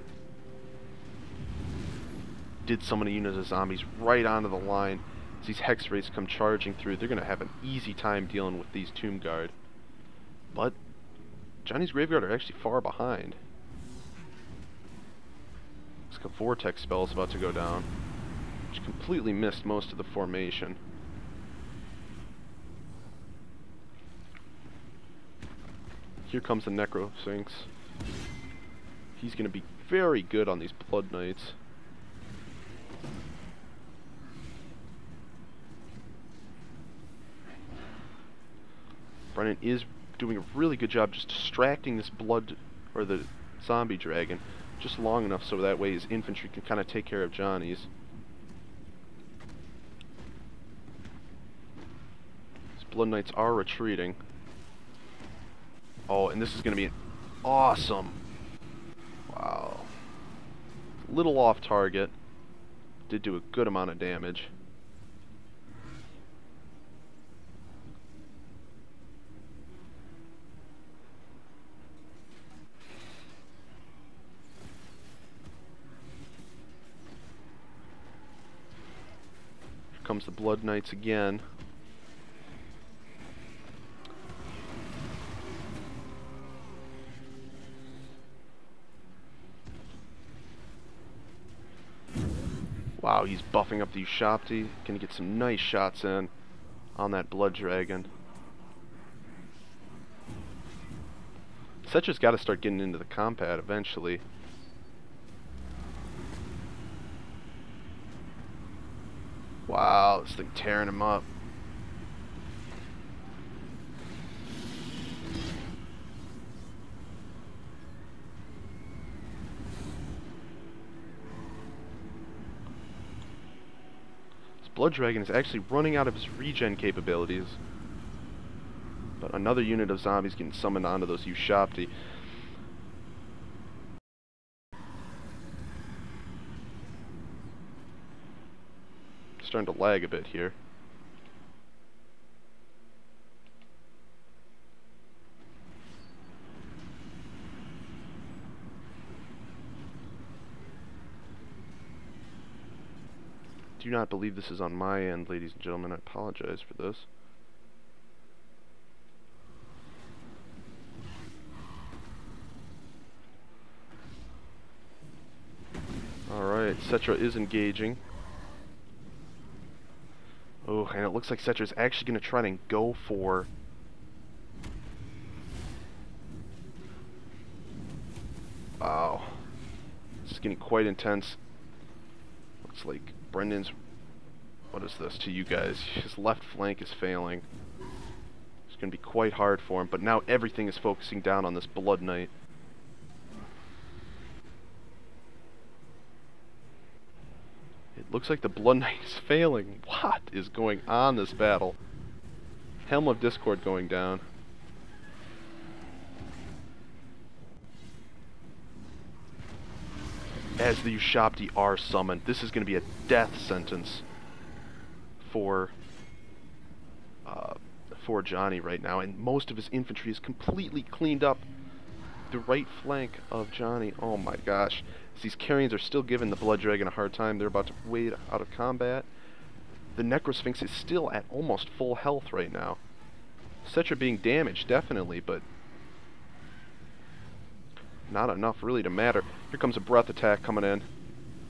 Did summon a unit of zombies right onto the line. As these Hex Wraiths come charging through, they're going to have an easy time dealing with these Tomb Guard. But Johnny's Graveguard are actually far behind. Looks like a Vortex spell is about to go down, which completely missed most of the formation. Here comes the Necrosphinx. He's going to be very good on these Blood Knights. Brennan is doing a really good job just distracting this blood, or the zombie dragon, just long enough so that way his infantry can kind of take care of Johnny's. His Blood Knights are retreating. Oh, and this is going to be awesome. Wow. Little off target. Did do a good amount of damage. Here comes the Blood Knights again. Wow, he's buffing up the Ushabti. Gonna get some nice shots in on that Blood Dragon. Setra's got to start getting into the combat eventually. Wow, this thing tearing him up. Blood Dragon is actually running out of his regen capabilities. But another unit of zombies getting summoned onto those Ushabti. Starting to lag a bit here. Do not believe this is on my end, ladies and gentlemen. I apologize for this. Alright, Setra is engaging. Oh, and it looks like Setra's actually going to try and go for... Wow. This is getting quite intense. Looks like Brendan's... What is this to you guys? His left flank is failing. It's going to be quite hard for him, but now everything is focusing down on this Blood Knight. It looks like the Blood Knight is failing. What is going on this battle? Helm of Discord going down. As the Ushabti are summoned, this is going to be a death sentence for Johnny right now, and most of his infantry is completely cleaned up the right flank of Johnny. Oh my gosh. As these Carrions are still giving the Blood Dragon a hard time. They're about to wade out of combat. The Necrosphinx is still at almost full health right now. Setra being damaged, definitely, but not enough really to matter. Here comes a breath attack coming in.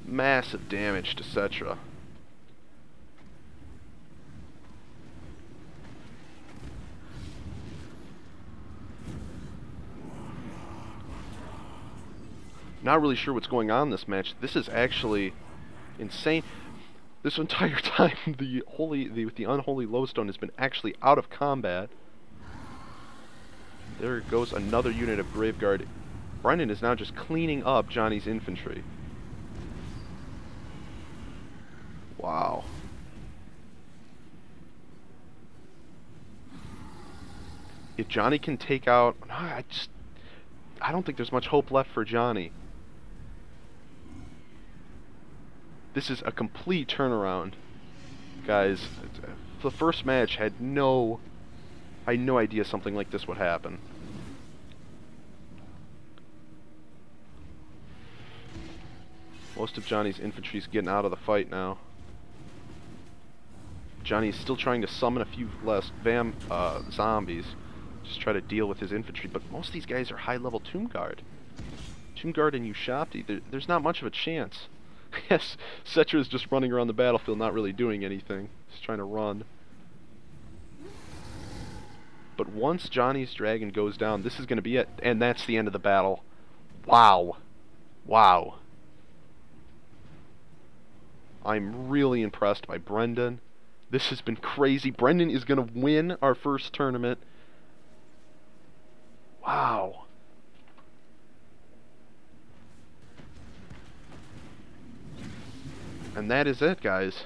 Massive damage to Setra. Not really sure what's going on in this match. This is actually insane. This entire time the unholy lodestone has been actually out of combat. There goes another unit of Graveguard. Brendan is now just cleaning up Johnny's infantry. Wow. If Johnny can take out... I don't think there's much hope left for Johnny. This is a complete turnaround. Guys, the first match I had no idea something like this would happen. Most of Johnny's infantry is getting out of the fight now. Johnny is still trying to summon a few less zombies. Just try to deal with his infantry, but most of these guys are high-level Tomb Guard. Tomb Guard and Ushabti, there's not much of a chance. Yes, Setra is just running around the battlefield, not really doing anything. Just trying to run. But once Johnny's dragon goes down, this is going to be it, and that's the end of the battle. Wow. Wow. I'm really impressed by Brendan. This has been crazy. Brendan is going to win our first tournament. Wow. And that is it, guys.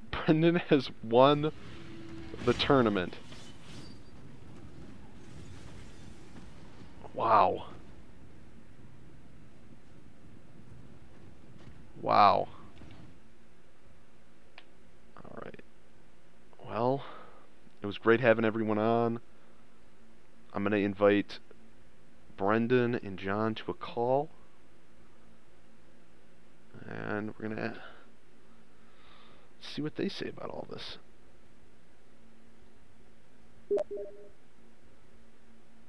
Brendan has won the tournament. Wow. Wow. Alright. Well, it was great having everyone on. I'm going to invite Brendan and John to a call. And we're going to see what they say about all this.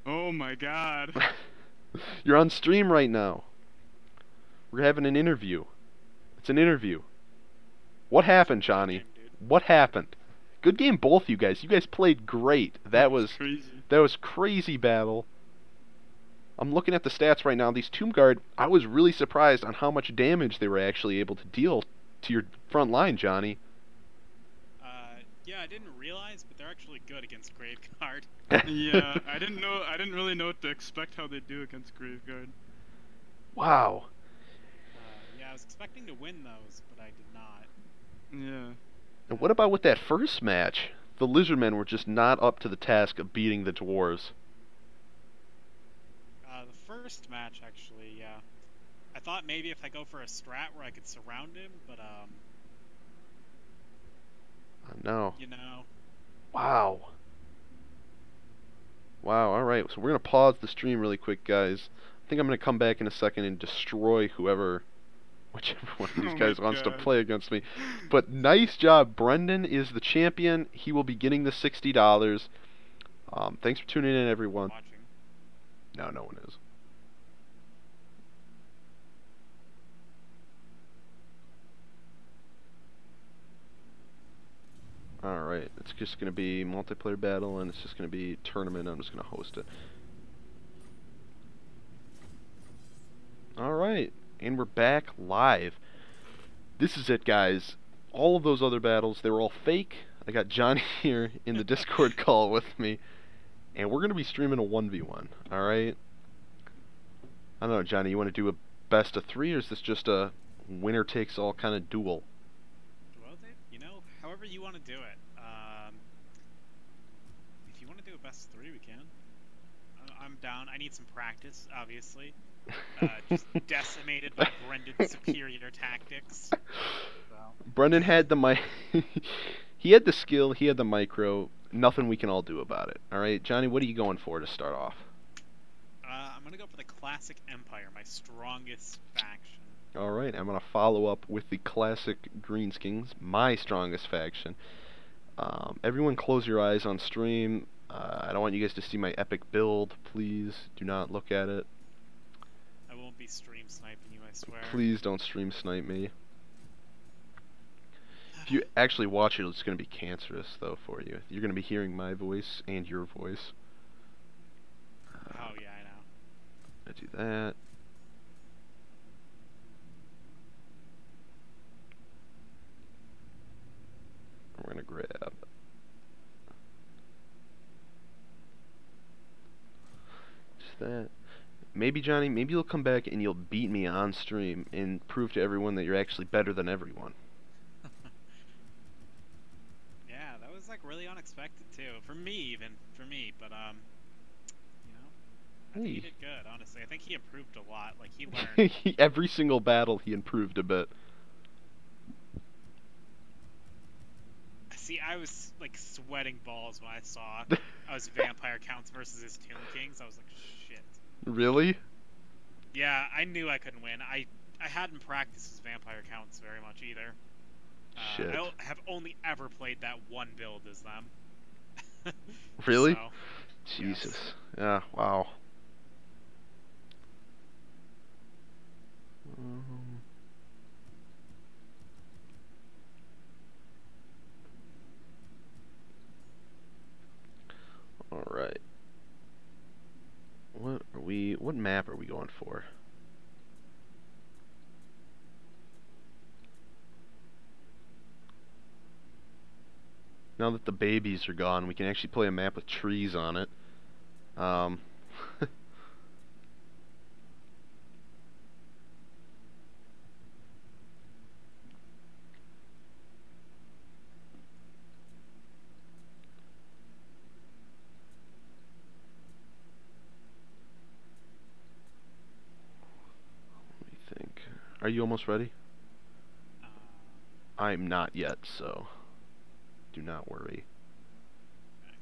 Oh my god. You're on stream right now. We're having an interview. It's an interview. What happened, Johnny? What happened? Good game, both you guys. You guys played great. That was crazy battle. I'm looking at the stats right now. These Tomb Guard, I was really surprised on how much damage they were actually able to deal to your front line, Johnny. Yeah, I didn't realize, but they're actually good against Graveguard. Yeah, I didn't really know what to expect how they do against Graveguard. Wow. Yeah, I was expecting to win those, but I did not. Yeah. And what about with that first match? The Lizardmen were just not up to the task of beating the Dwarves. The first match, actually, yeah. I thought maybe if I go for a strat where I could surround him, but, No. you know. Wow. Wow, alright. So we're going to pause the stream really quick, guys. I think I'm going to come back in a second and destroy whichever one of these guys wants to play against me. But nice job. Brendan is the champion. He will be getting the $60. Thanks for tuning in, everyone. Watching. No, no one is. Alright, it's just going to be multiplayer battle, and it's just going to be tournament. I'm just going to host it. Alright, and we're back live. This is it, guys. All of those other battles, they were all fake. I got Johnny here in the Discord call with me, and we're going to be streaming a 1v1, alright? I don't know, Johnny, you want to do a best of 3, or is this just a winner-takes-all kind of duel? Well, you know, however you want to do it. If you want to do a best of 3, we can. I'm down. I need some practice, obviously. Just decimated by Brendan's superior tactics. So. Brendan had the mic. He had the skill. He had the micro. Nothing we can all do about it. All right, Johnny, what are you going for to start off? I'm gonna go for the Classic Empire, my strongest faction. All right, I'm gonna follow up with the Classic Greenskins, my strongest faction. Everyone, close your eyes on stream. I don't want you guys to see my epic build. Please do not look at it. I won't be stream sniping you, I swear. Please don't stream snipe me. If you actually watch it, it's going to be cancerous, though, for you. You're going to be hearing my voice and your voice. Oh, yeah, I know. I do that. We're going to grab. Just that. Maybe, Johnny, maybe you'll come back and you'll beat me on stream and prove to everyone that you're actually better than everyone. Yeah, that was like really unexpected too. For me, even. For me, but you know, I think he did good, honestly. I think he improved a lot. Like, he learned. Every single battle he improved a bit. See, I was like sweating balls when I saw I was Vampire Counts versus his Tomb Kings. I was like, shit. Really? Yeah, I knew I couldn't win. I hadn't practiced his Vampire Counts very much either. Shit. I have only ever played that one build as them. Really? So, Jesus. Yes. Yeah, wow. Alright. What map are we going for? Now that the babies are gone, we can actually play a map with trees on it. Are you almost ready? Uh, I'm not yet, so do not worry. okay.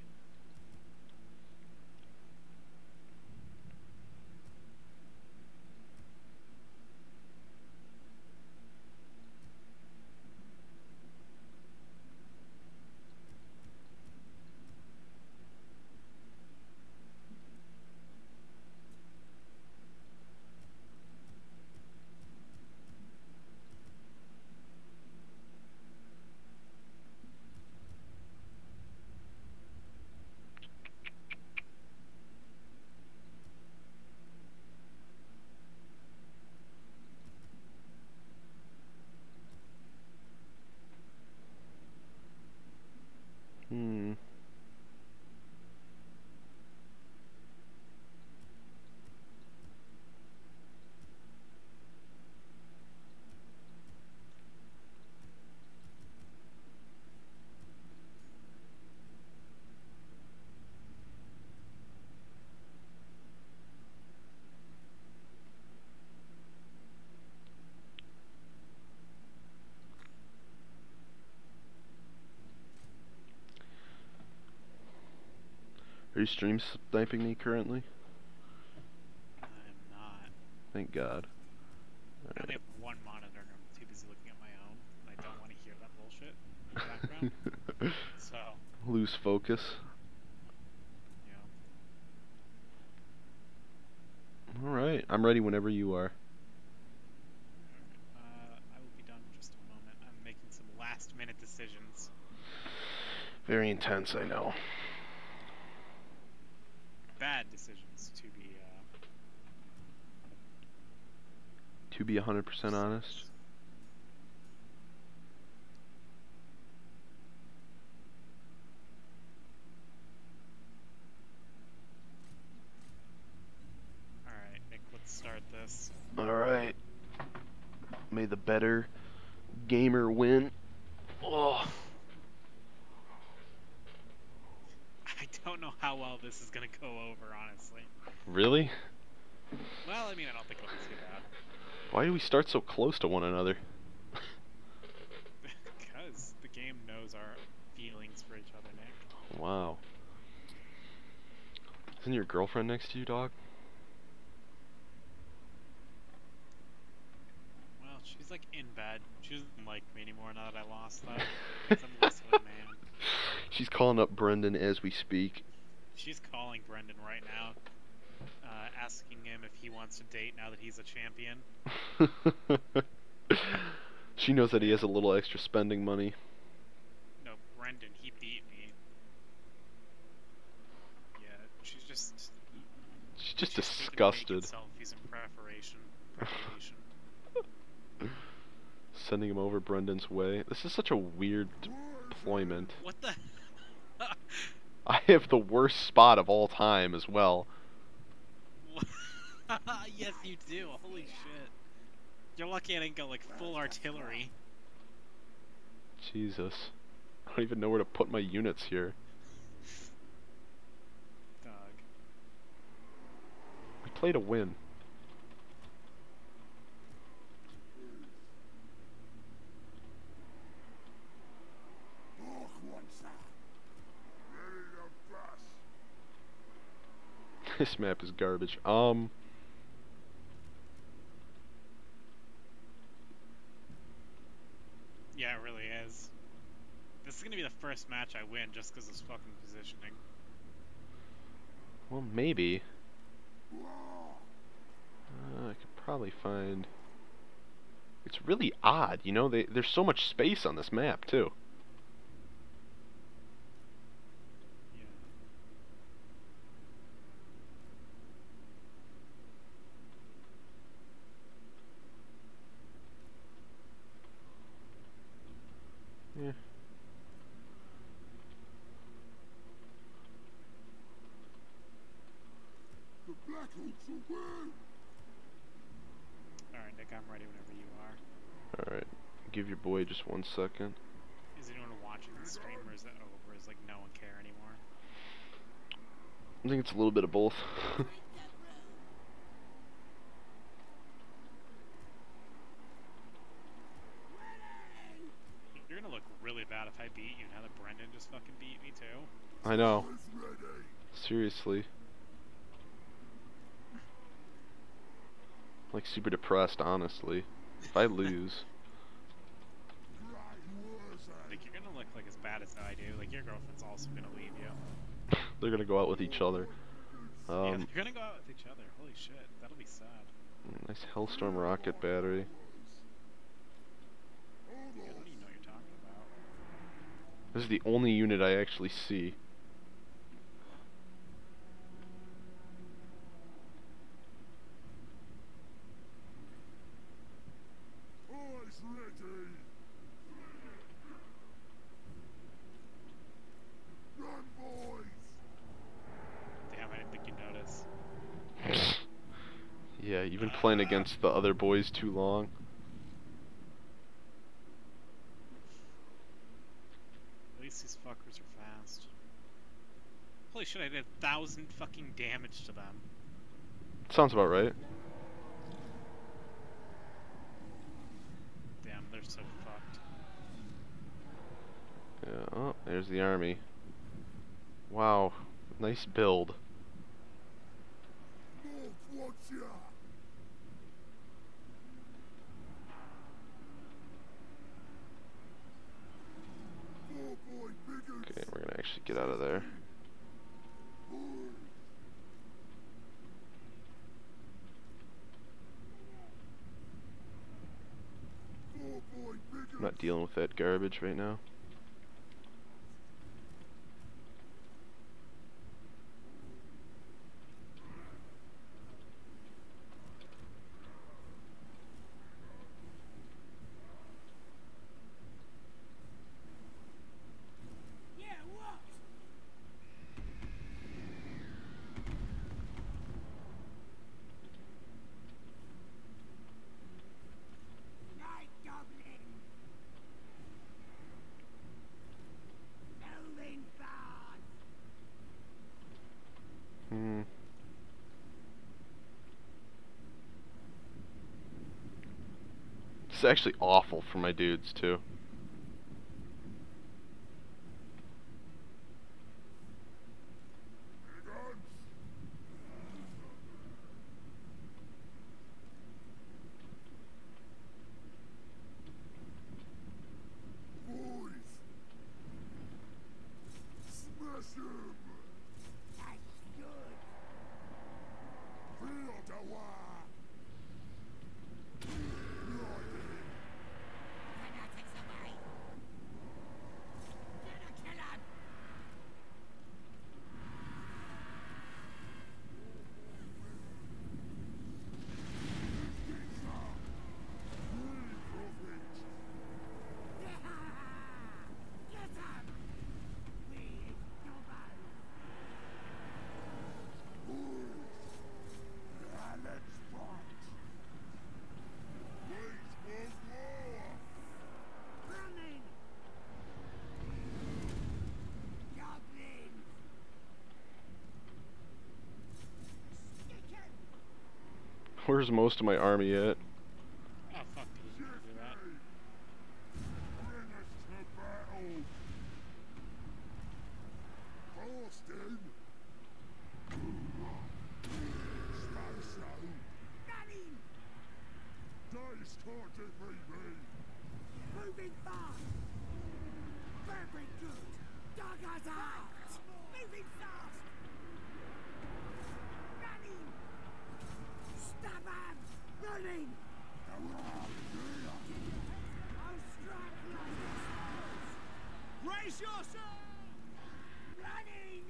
Hmm. Are you stream sniping me currently? I'm not. Thank God. I only have one monitor and I'm too busy looking at my own. And I don't want to hear that bullshit in the background. So, Lose focus. you know. Alright, I'm ready whenever you are. I will be done in just a moment. I'm making some last minute decisions. Very intense, I know. Bad decisions, To be 100% honest. Alright, Nick, let's start this. Alright. May the better gamer win. Oh. I don't know how well this is gonna go over, honestly. Really? Well, I mean, I don't think it'll be too bad. Why do we start so close to one another? Because the game knows our feelings for each other, Nick. Wow. Isn't your girlfriend next to you, dog? Well, she's like in bed. She doesn't like me anymore now that I lost that. Because I'm less of a man. She's calling up Brendan as we speak. She's calling Brendan right now, asking him if he wants to date now that he's a champion. She knows that he has a little extra spending money. No, Brendan, he beat me. Yeah, she's just... She's just she's taking disgusted. selfies in preparation. Sending him over Brendan's way. This is such a weird deployment. What the... I have the worst spot of all time as well. Yes, you do. Holy shit. You're lucky I didn't go, like, full artillery. Jesus. I don't even know where to put my units here. Dog. We played a win. This map is garbage. Yeah, it really is. This is gonna be the first match I win just because of this fucking positioning. Well, maybe. I could probably find... It's really odd, you know? There's so much space on this map, too. Yeah. Yeah. The Black Hawks will win! Alright, Nick, I'm ready whenever you are. Alright. Give your boy just 1 second. Is anyone watching the stream, or is it over? Is like no one care anymore? I think it's a little bit of both. just fucking beat me too. I know. Seriously. Like super depressed, honestly. If I lose. Like, you're gonna look like as bad as I do. Like, your girlfriend's also gonna leave you. They're gonna go out with each other. Yeah, they're gonna go out with each other. Holy shit, that'll be sad. Nice Hellstorm rocket battery. Yeah, what do you know what you're talking about? This is the only unit I actually see. Always ready. Run, boys. Damn, I didn't think you'd notice. Yeah, you've been playing against the other boys too long. At least these fuckers are fast. Holy shit, I did 1,000 fucking damage to them. Sounds about right. Damn, they're so fucked. Yeah, oh, there's the army. Wow, nice build. North, watch ya. Poor boy, bigger. Okay, we're gonna actually get out of there. Poor boy, bigger. I'm not dealing with that garbage right now. Hmm. It's actually awful for my dudes too. Boys. Smash him. That's good. Fieldawa. Where's most of my army at? Oh, fuck, did you do that? Bring us to battle. Boston. Smash him. Running. Dice target me. Moving fast. Very good. Dug us out. Moving fast. Running. Stab him. Running. I'll strike like this. Raise yourself. Running.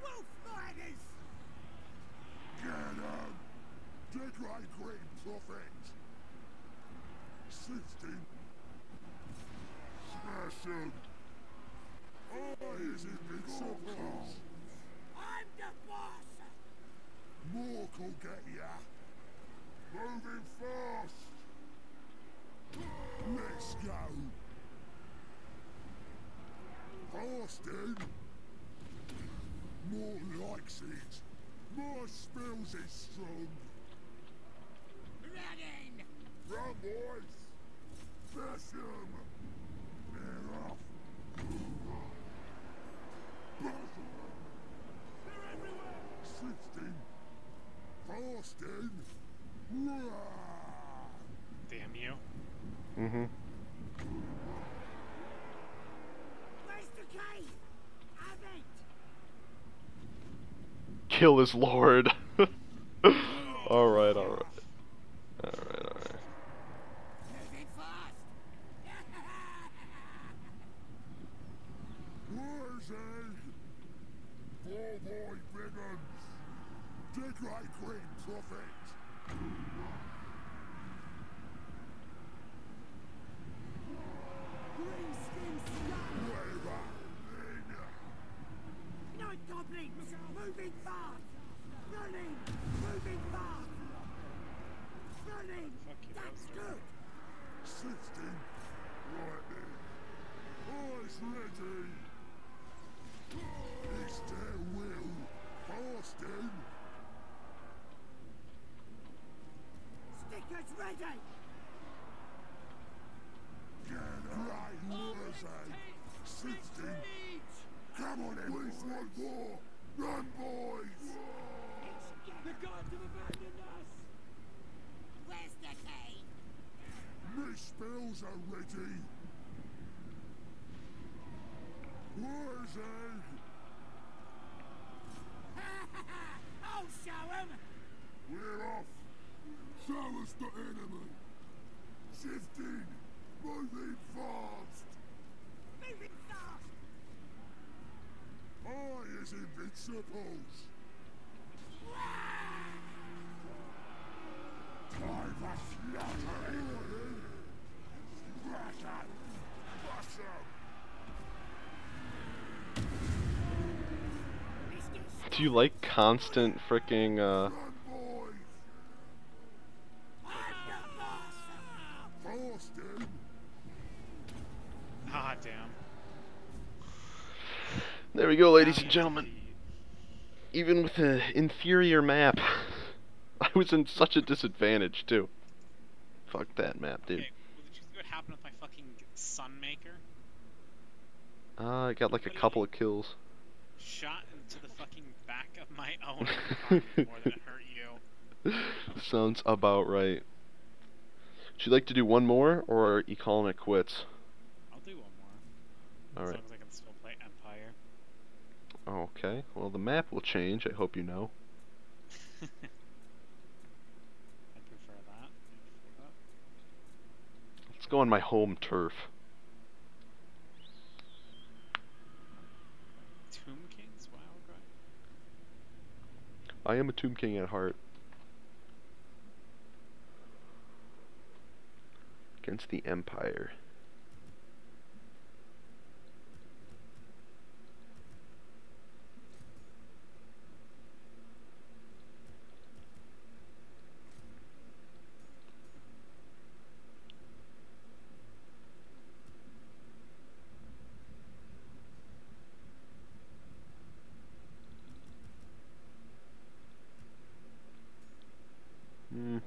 Wolf riders. Get him. Dig like great prophet. Sifting. Smash him. Oh, is it big surprise? I'm the boss. Mork will get ya. Moving fast. Let's go. Austin. More likes it. More spills is strong. Running. Run, boys. Smash him. Sifting. Fasting. Damn you. Mm-hmm. Where's the cave? Have it! Kill his lord. Alright, alright. Alright, alright. Moving fast! Where's Poor boy Biggins. Dig like great prophet. Green skin scum! Waver. Night goblins! Moving fast! Running! Moving fast! Running! Fuck you, That's Bowser. good! Sifting. Lightning. Eyes ready. Is their will fasting? Stickers ready! Right, Warzone. Sifting. Come on, everyone. One more. Run, boys. The gods have abandoned us! Where's the cave? My spells are ready. Where's I'll show 'em! We're off. Show us the enemy. Shifting. Moving fast. Moving fast! I is invincibles. Time for slaughtering. Smash 'em. Crush 'em. Do you like constant fricking, Run, boys. I'm the boss! Fasting. Ah, damn. There we go, ladies Now and you have to gentlemen. be- Even with an inferior map, I was in such a disadvantage, too. Fuck that map, dude. Okay, well, did you see what happened with my fucking Sunmaker? I got like a couple of kills. Shot into the fucking back of my own car more than it hurt you. Sounds about right. Would you like to do one more, or are you calling it quits? I'll do one more. As Alright. long as I can still play Empire. Okay, well the map will change, I hope you know. I prefer that. Let's go on my home turf. Tomb Kings? Wow, okay. I am a Tomb King at heart. Against the Empire. Hmm.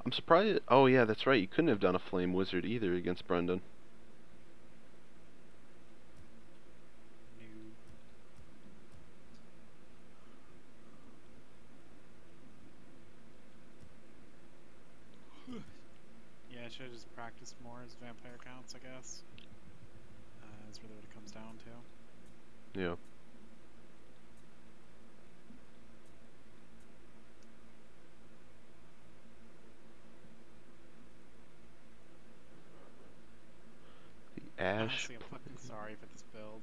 I'm surprised. Oh yeah, that's right. You couldn't have done a Flame Wizard either against Brendan. Yeah, I should have just practiced more as vampire counts, I guess. That's really what it comes down to. Yeah. The Ash. Honestly, I'm fucking sorry for this build.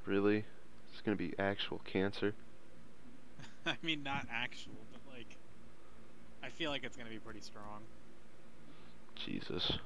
Really? It's gonna be actual cancer. I mean, not actual, but like, I feel like it's gonna be pretty strong. Jesus.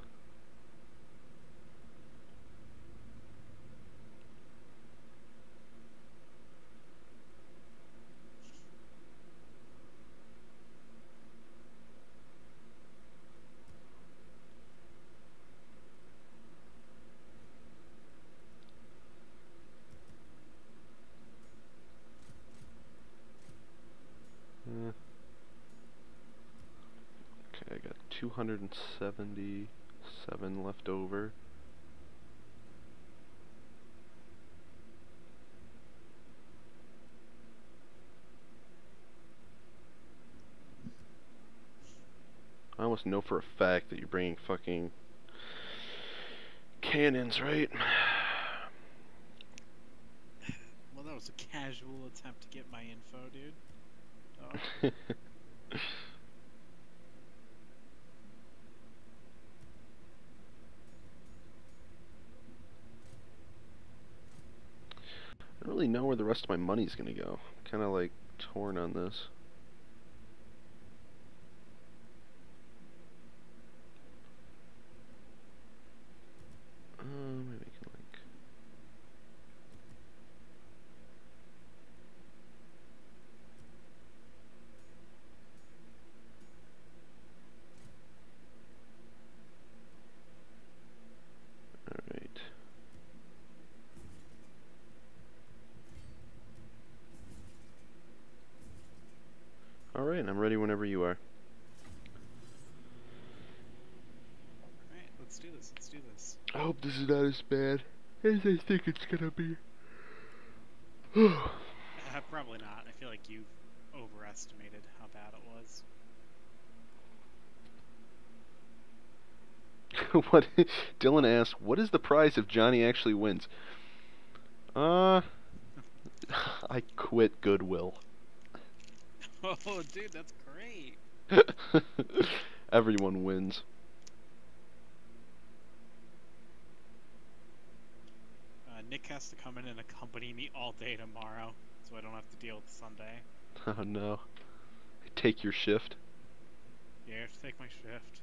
Okay, I got 277 left over. I almost know for a fact that you're bringing fucking cannons, right? Well, that was a casual attempt to get my info, dude. Oh. I don't really know where the rest of my money's gonna go. Kind of like torn on this. Maybe I can like. All right. All right, I'm ready whenever you are. Alright, let's do this, let's do this. I hope this is not as bad as I think it's gonna be. Probably not. I feel like you've overestimated how bad it was. What? Dylan asked, "What is the prize if Johnny actually wins?" I quit Goodwill. Oh, dude, that's great. Everyone wins. Nick has to come in and accompany me all day tomorrow, so I don't have to deal with Sunday. Oh no. Take your shift. Yeah, I have to take my shift.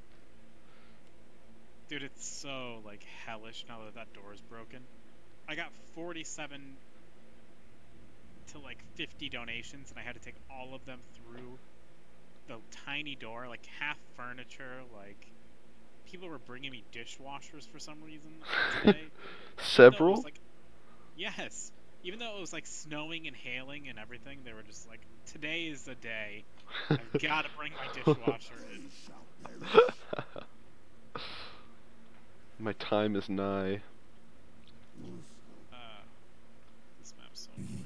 Dude, it's so, like, hellish now that that door is broken. I got 47 to, like, 50 donations, and I had to take all of them through the tiny door, like, half furniture, like... People were bringing me dishwashers for some reason today. Several? Like, yes. Even though it was like snowing and hailing and everything, they were just like, today is the day. I've got to bring my dishwasher in. My time is nigh. This map's so annoying.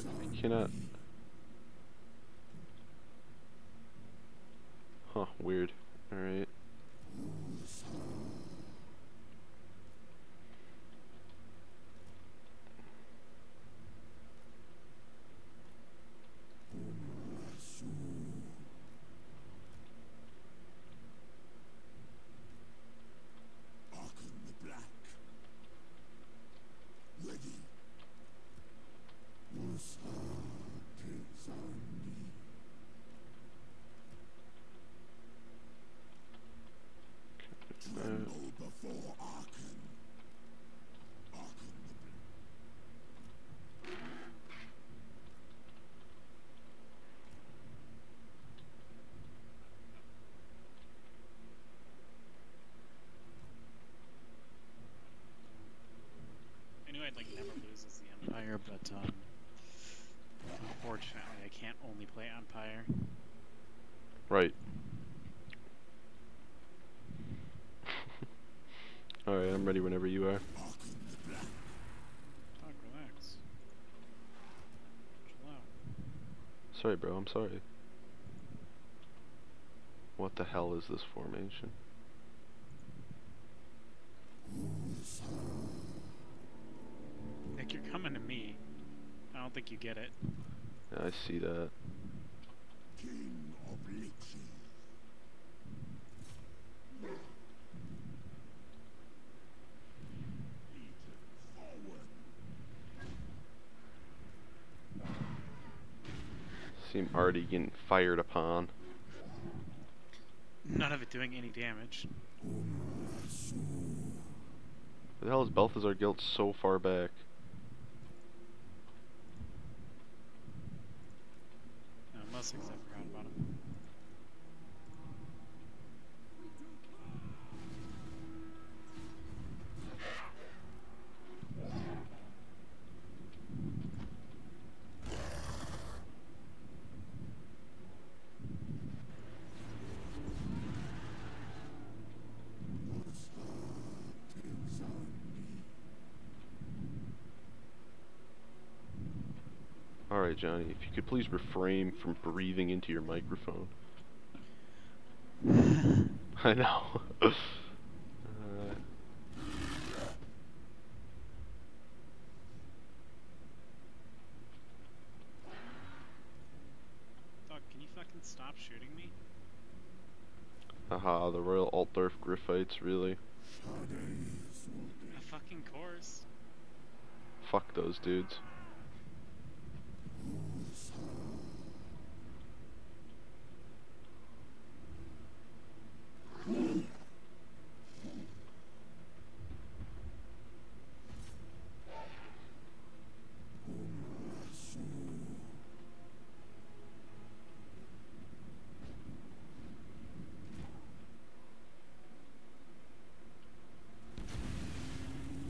I cannot. Huh, weird. Alright. Arkan the Black. Ready. Musa Tizani. Tremble before Arkan. Arkan the Black. I knew I'd like never lose as the Empire, but unfortunately I can't only play Empire. Right. Alright, I'm ready whenever you are. Arkan the Black. Fuck, relax. Chill out. Sorry, bro, I'm sorry. What the hell is this formation? think you get it. Yeah, I see that. King of Lichis. Forward. Seem already getting fired upon. None of it doing any damage. Where the hell is Balthazar Guilt so far back? No, most things I forgot about him. Alright, Johnny, if you could please refrain from breathing into your microphone. I know. Dog, can you fucking stop shooting me? Haha, the Royal Altdorf Griffites, really? Of fucking course. Fuck those dudes.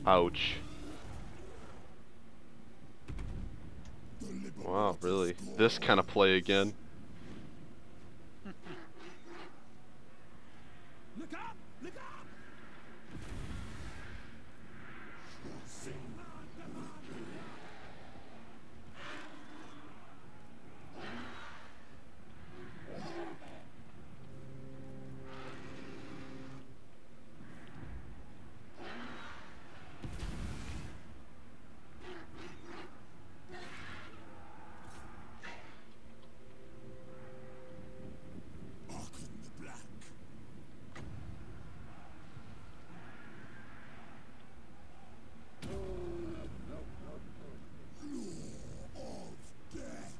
Ouch. Wow, really? This kind of play again? Look up! Look up! Archon the Black. Law of Death.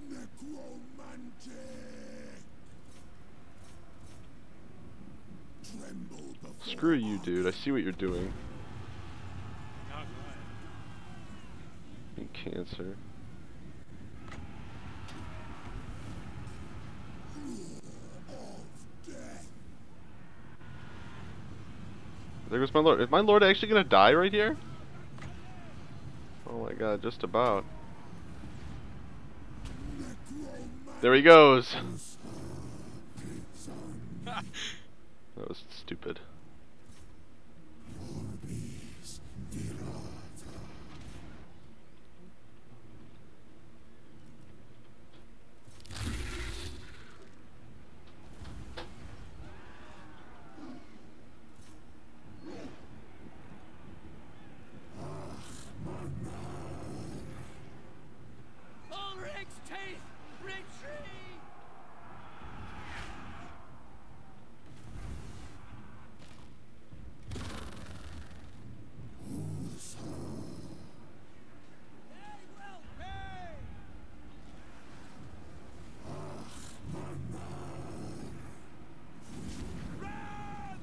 Necromantic. Tremble before Screw you, dude. I see what you're doing. Dog, what? You cancer. of Death. There goes my lord. Is my lord actually gonna die right here? Oh my god, just about. There he goes! That was stupid. Ulrich's teeth! Retreat! They will pay! Run!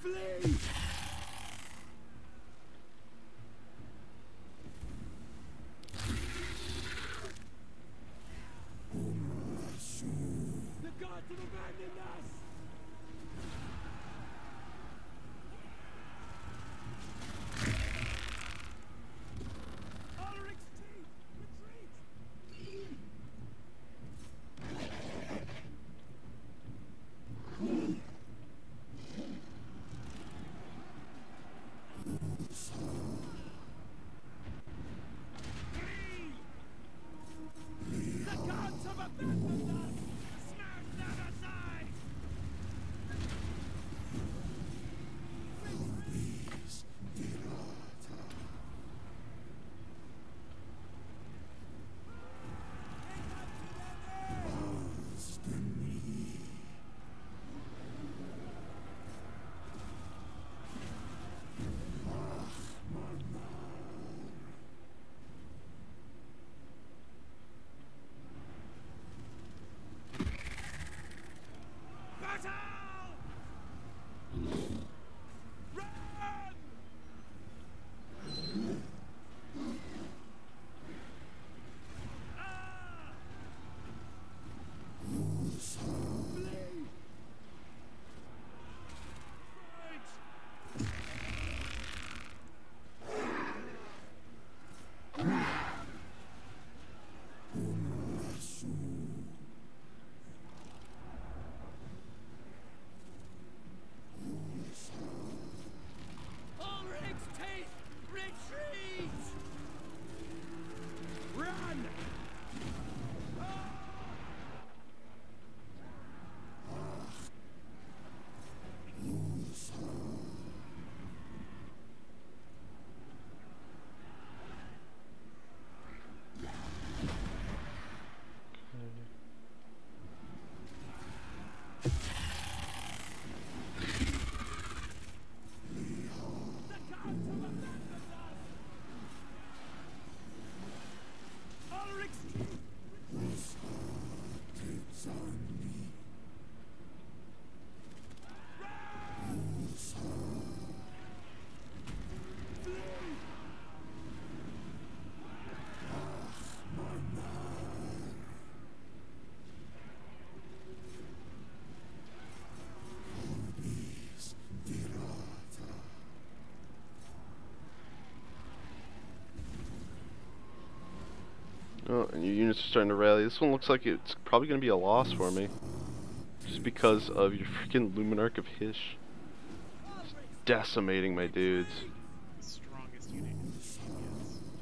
Flee! The gods battle! Run! Ah! Flee! Ulrich's teeth! Retreat! Run! Ulrich's teeth! Oh, and your units are starting to rally. This one looks like it's probably going to be a loss for me. Just because of your freaking Luminarch of Hysh. It's decimating my dudes. The strongest unit in the game, yes.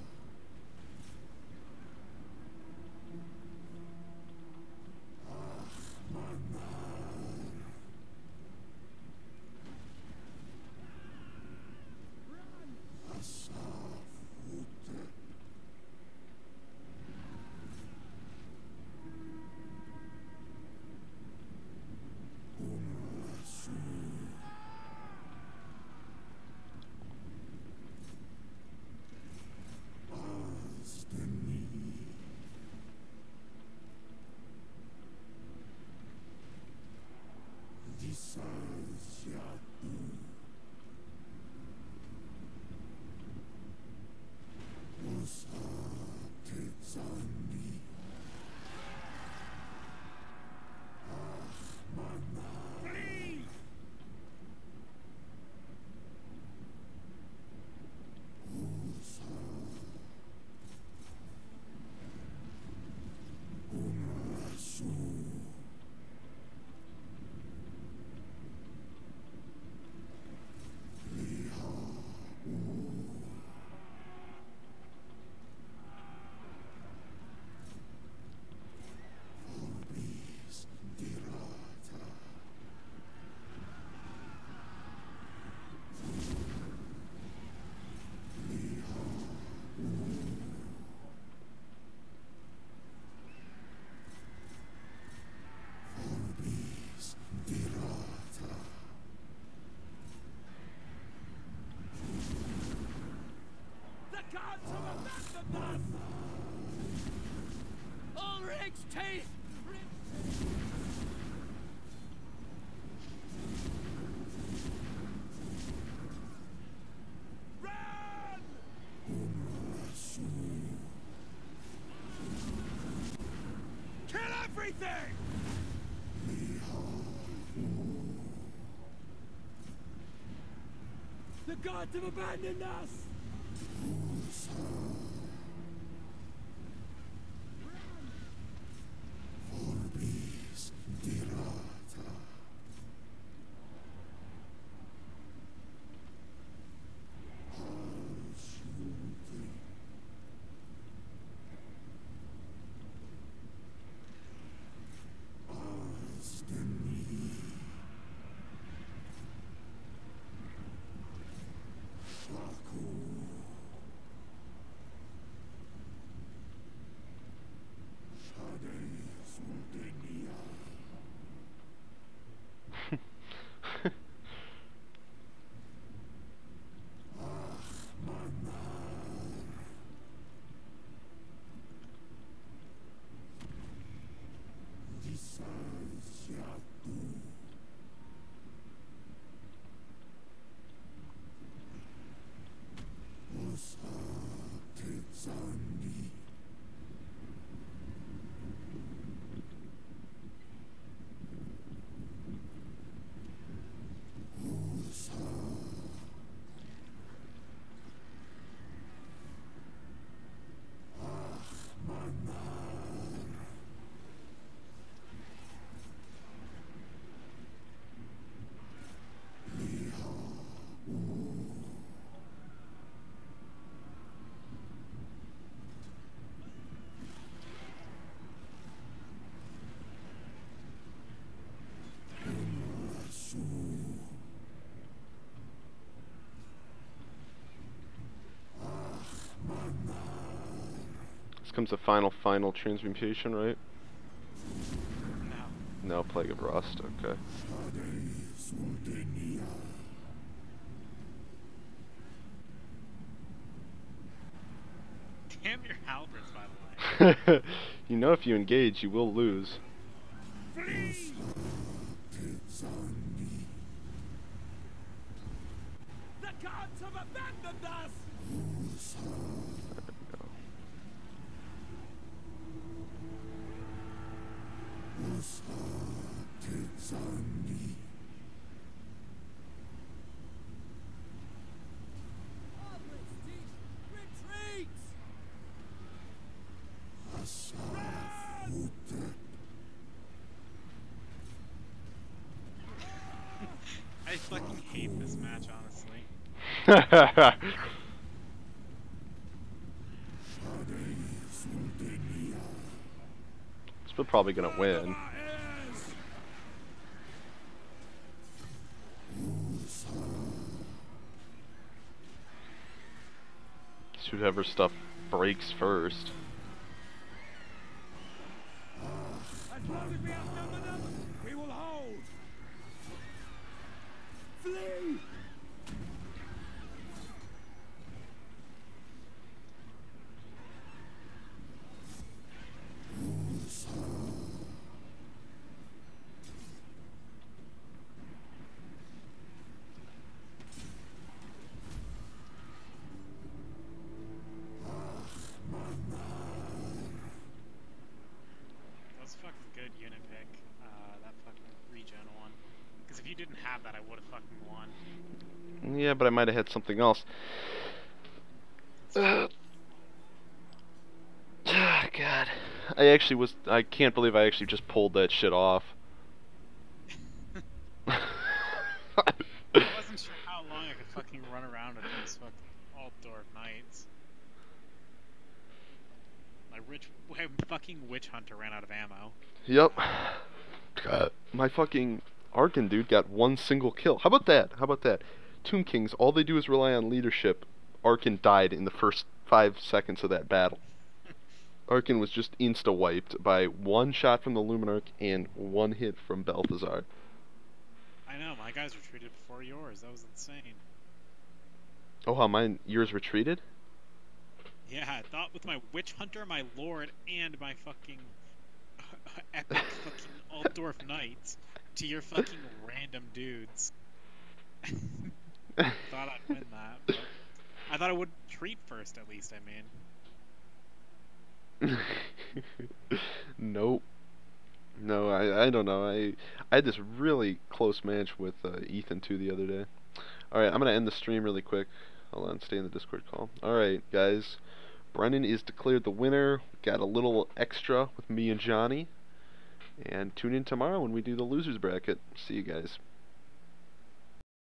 Ulrich's teeth! Run! Kill everything! The gods have abandoned us! Cool. comes the final transmutation, right? No. No, Plague of Rust, okay. Damn your halberds, by the way. You know if you engage, you will lose. The gods have abandoned us! Retreat! I fucking hate this match, honestly. We're probably gonna win. Whoever stuff breaks first. As long as we outnumber them, we will hold! Flee! That's a fucking good unit pick, that fucking regen one. Because if you didn't have that, I would have fucking won. Yeah, but I might have had something else. God. I can't believe I actually just pulled that shit off. I wasn't sure how long I could fucking run around with these fucking Altdorf Knights. My fucking Witch Hunter ran out of ammo. Yep. God. My fucking Arkan dude got one single kill. How about that? How about that? Tomb Kings, all they do is rely on leadership. Arkan died in the first 5 seconds of that battle. Arkan was just insta-wiped by one shot from the Luminarch and one hit from Balthazar. I know, my guys retreated before yours. That was insane. Oh, how yours retreated? Yeah, I thought with my Witch Hunter, my Lord, and my fucking epic fucking Altdorf Knights to your fucking random dudes. Thought I'd win that, but I thought I would retreat first at least, I mean. Nope. No, I don't know. I had this really close match with Ethan too the other day. Alright, I'm going to end the stream really quick. Hold on, stay in the Discord call. Alright, guys. Brennan is declared the winner. Got a little extra with me and Johnny. And tune in tomorrow when we do the losers bracket. See you guys.